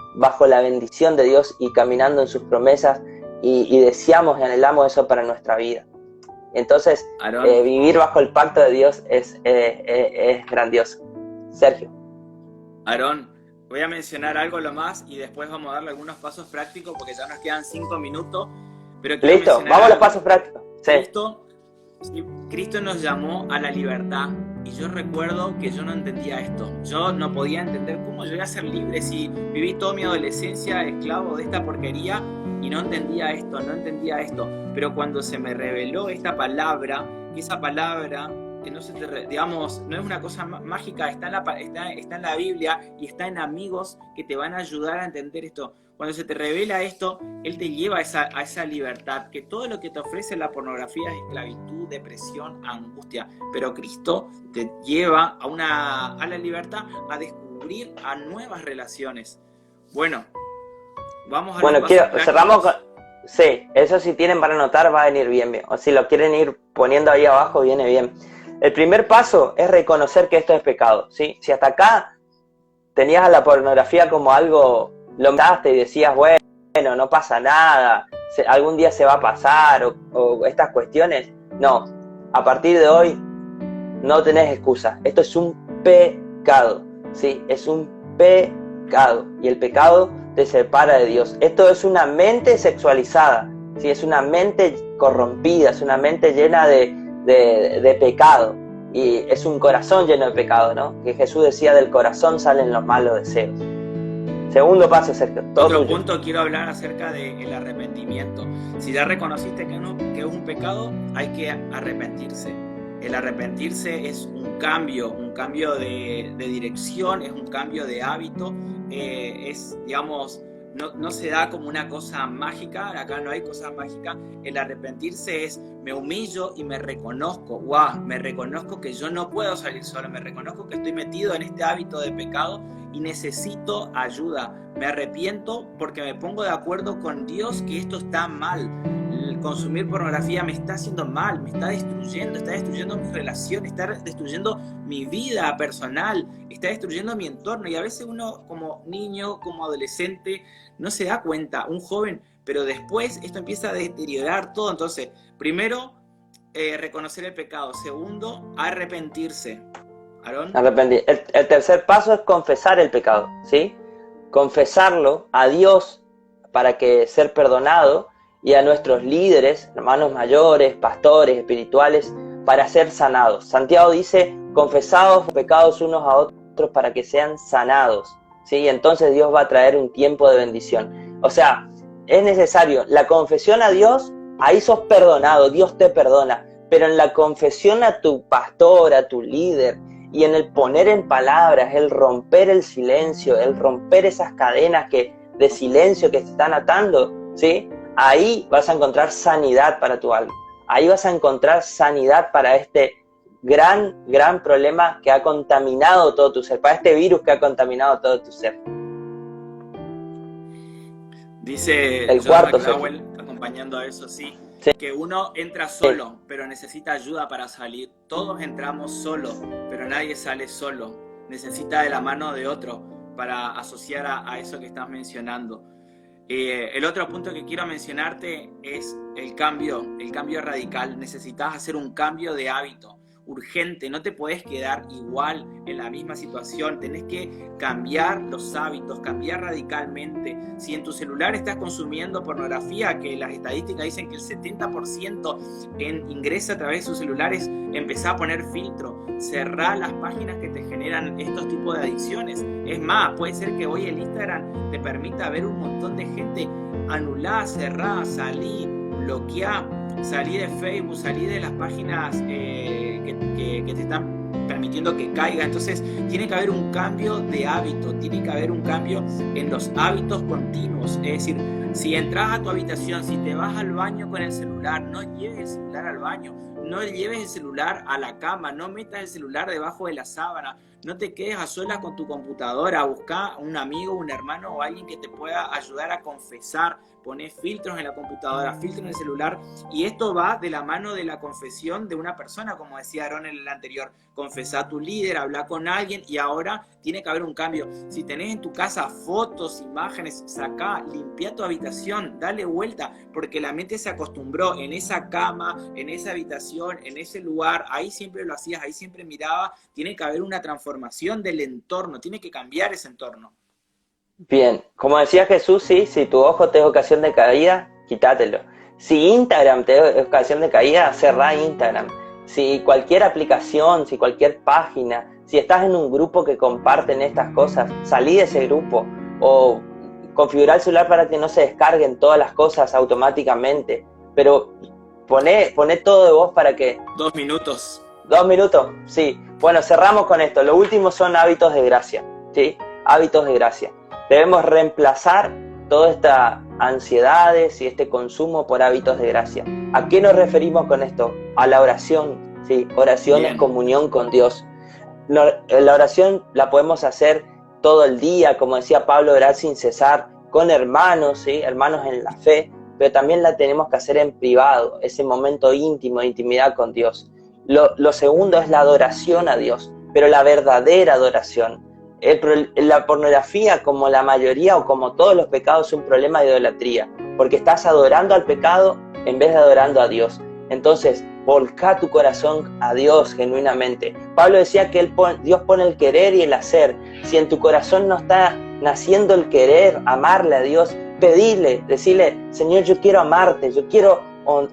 Speaker 1: la bendición de Dios y caminando en sus promesas, y deseamos y anhelamos eso para nuestra vida. Entonces, vivir bajo el pacto de Dios es grandioso. Sergio.
Speaker 2: Aarón, voy a mencionar algo lo más y después vamos a darle algunos pasos prácticos porque ya nos quedan 5 minutos. Pero
Speaker 1: listo, vamos a los pasos prácticos. Sí.
Speaker 2: Cristo nos llamó a la libertad y yo recuerdo que yo no entendía esto. Yo no podía entender cómo yo iba a ser libre si viví toda mi adolescencia esclavo de esta porquería y no entendía esto. Pero cuando se me reveló esta palabra, que esa palabra que no digamos, no es una cosa mágica, está en la Biblia y está en amigos que te van a ayudar a entender esto. Cuando se te revela esto, Él te lleva a esa libertad, que todo lo que te ofrece la pornografía es esclavitud, depresión, angustia, pero Cristo te lleva a la libertad, a descubrir a nuevas relaciones. Bueno, vamos a
Speaker 1: cerramos con... Sí, eso si tienen para anotar va a venir bien. O si lo quieren ir poniendo ahí abajo, viene bien. El primer paso es reconocer que esto es pecado, ¿sí? Si hasta acá tenías a la pornografía como algo, lo miraste y decías, bueno, no pasa nada, algún día se va a pasar, o estas cuestiones, no. A partir de hoy no tenés excusa. Esto es un pecado, ¿sí? Es un pecado. Y el pecado te separa de Dios. Esto es una mente sexualizada, ¿sí? Es una mente corrompida, es una mente llena de pecado, y es un corazón lleno de pecado, ¿no? Que Jesús decía, del corazón salen los malos deseos. Segundo paso, Sergio.
Speaker 2: Otro punto, quiero hablar acerca del arrepentimiento. Si ya reconociste que es un pecado, hay que arrepentirse. El arrepentirse es un cambio de dirección, es un cambio de hábito, digamos, no se da como una cosa mágica, acá no hay cosa mágica. El arrepentirse es, me humillo y me reconozco, me reconozco que yo no puedo salir solo, me reconozco que estoy metido en este hábito de pecado y necesito ayuda. Me arrepiento porque me pongo de acuerdo con Dios que esto está mal. El consumir pornografía me está haciendo mal, me está destruyendo mis relaciones, está destruyendo mi vida personal, está destruyendo mi entorno. Y a veces uno como niño, como adolescente, no se da cuenta, un joven, pero después esto empieza a deteriorar todo. Entonces, primero, reconocer el pecado. Segundo, arrepentirse. ¿Aarón?
Speaker 1: Arrepentir. El tercer paso es confesar el pecado, ¿sí? Confesarlo a Dios para que ser perdonado, y a nuestros líderes, hermanos mayores, pastores espirituales, para ser sanados. Santiago dice, confesados los pecados unos a otros para que sean sanados, ¿sí? Entonces Dios va a traer un tiempo de bendición. O sea, es necesario la confesión a Dios, ahí sos perdonado, Dios te perdona, pero en la confesión a tu pastor, a tu líder, y en el poner en palabras, el romper el silencio, el romper esas cadenas de silencio que te están atando, ¿sí? Ahí vas a encontrar sanidad para tu alma. Ahí vas a encontrar sanidad para este gran problema que ha contaminado todo tu ser, para este virus que ha contaminado todo tu ser.
Speaker 2: Dice
Speaker 1: el cuarto,
Speaker 2: McDowell, acompañando a eso, sí, que uno entra solo, pero necesita ayuda para salir. Todos entramos solos, pero nadie sale solo. Necesita de la mano de otro para asociar a eso que estás mencionando. El otro punto que quiero mencionarte es el cambio radical. Necesitas hacer un cambio de hábito, urgente, no te podés quedar igual en la misma situación, tenés que cambiar los hábitos, cambiar radicalmente. Si en tu celular estás consumiendo pornografía, que las estadísticas dicen que el 70% ingresa a través de sus celulares, empezá a poner filtro, cerrá las páginas que te generan estos tipos de adicciones. Es más, puede ser que hoy el Instagram te permita ver un montón de gente anulada, cerrada, salí, bloqueá, salí de Facebook, salí de las páginas que te están permitiendo que caiga. Entonces tiene que haber un cambio de hábito, tiene que haber un cambio en los hábitos continuos. Es decir, si entras a tu habitación, si te vas al baño con el celular, no lleves el celular al baño, no lleves el celular a la cama, no metas el celular debajo de la sábana, no te quedes a solas con tu computadora, busca un amigo, un hermano o alguien que te pueda ayudar a confesar. Poner filtros en la computadora, filtros en el celular, y esto va de la mano de la confesión de una persona, como decía Aarón en el anterior. Confesá a tu líder, habla con alguien, y ahora tiene que haber un cambio. Si tenés en tu casa fotos, imágenes, sacá, limpia tu habitación, dale vuelta, porque la mente se acostumbró en esa cama, en esa habitación, en ese lugar, ahí siempre lo hacías, ahí siempre miraba. Tiene que haber una transformación del entorno, tiene que cambiar ese entorno.
Speaker 1: Bien, como decía Jesús, sí, si tu ojo te es ocasión de caída, quítátelo. Si Instagram te es ocasión de caída, cerrá Instagram. Si cualquier aplicación, si cualquier página, si estás en un grupo que comparten estas cosas, salí de ese grupo o configurá el celular para que no se descarguen todas las cosas automáticamente. Pero poné todo de vos para que...
Speaker 2: 2 minutos.
Speaker 1: 2 minutos, sí. Bueno, cerramos con esto. Lo último son hábitos de gracia, ¿sí? Hábitos de gracia. Debemos reemplazar todas estas ansiedades y este consumo por hábitos de gracia. ¿A qué nos referimos con esto? A la oración, ¿sí? Oración
Speaker 2: Bien.
Speaker 1: es comunión con Dios. La oración la podemos hacer todo el día, como decía Pablo, orar sin cesar, con hermanos, ¿sí? Hermanos en la fe, pero también la tenemos que hacer en privado, ese momento íntimo de intimidad con Dios. Lo segundo es la adoración a Dios, pero la verdadera adoración. La pornografía, como la mayoría o como todos los pecados, es un problema de idolatría, porque estás adorando al pecado en vez de adorando a Dios. Entonces, volcá tu corazón a Dios genuinamente. Pablo decía que Dios pone el querer y el hacer. Si en tu corazón no está naciendo el querer, amarle a Dios, pedirle, decirle, Señor, yo quiero amarte, yo quiero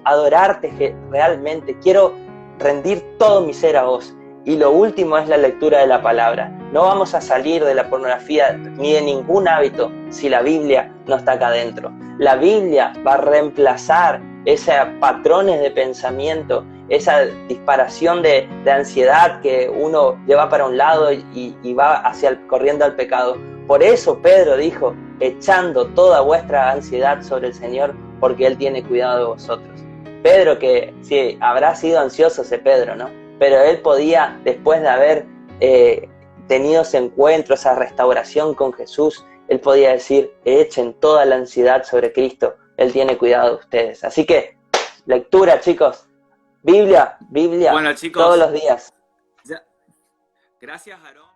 Speaker 1: adorarte realmente, quiero rendir todo mi ser a vos. Y lo último es la lectura de la palabra. No vamos a salir de la pornografía ni de ningún hábito si la Biblia no está acá adentro. La Biblia va a reemplazar esos patrones de pensamiento, esa disparación de ansiedad que uno lleva para un lado y va corriendo al pecado. Por eso Pedro dijo, echando toda vuestra ansiedad sobre el Señor, porque Él tiene cuidado de vosotros. Pedro, que sí, habrá sido ansioso ese Pedro, ¿no? Pero él podía, después de haber tenido ese encuentro, esa restauración con Jesús, él podía decir, echen toda la ansiedad sobre Cristo, Él tiene cuidado de ustedes. Así que, lectura, chicos, Biblia,
Speaker 2: bueno, chicos,
Speaker 1: todos los días.
Speaker 2: Gracias, Aarón.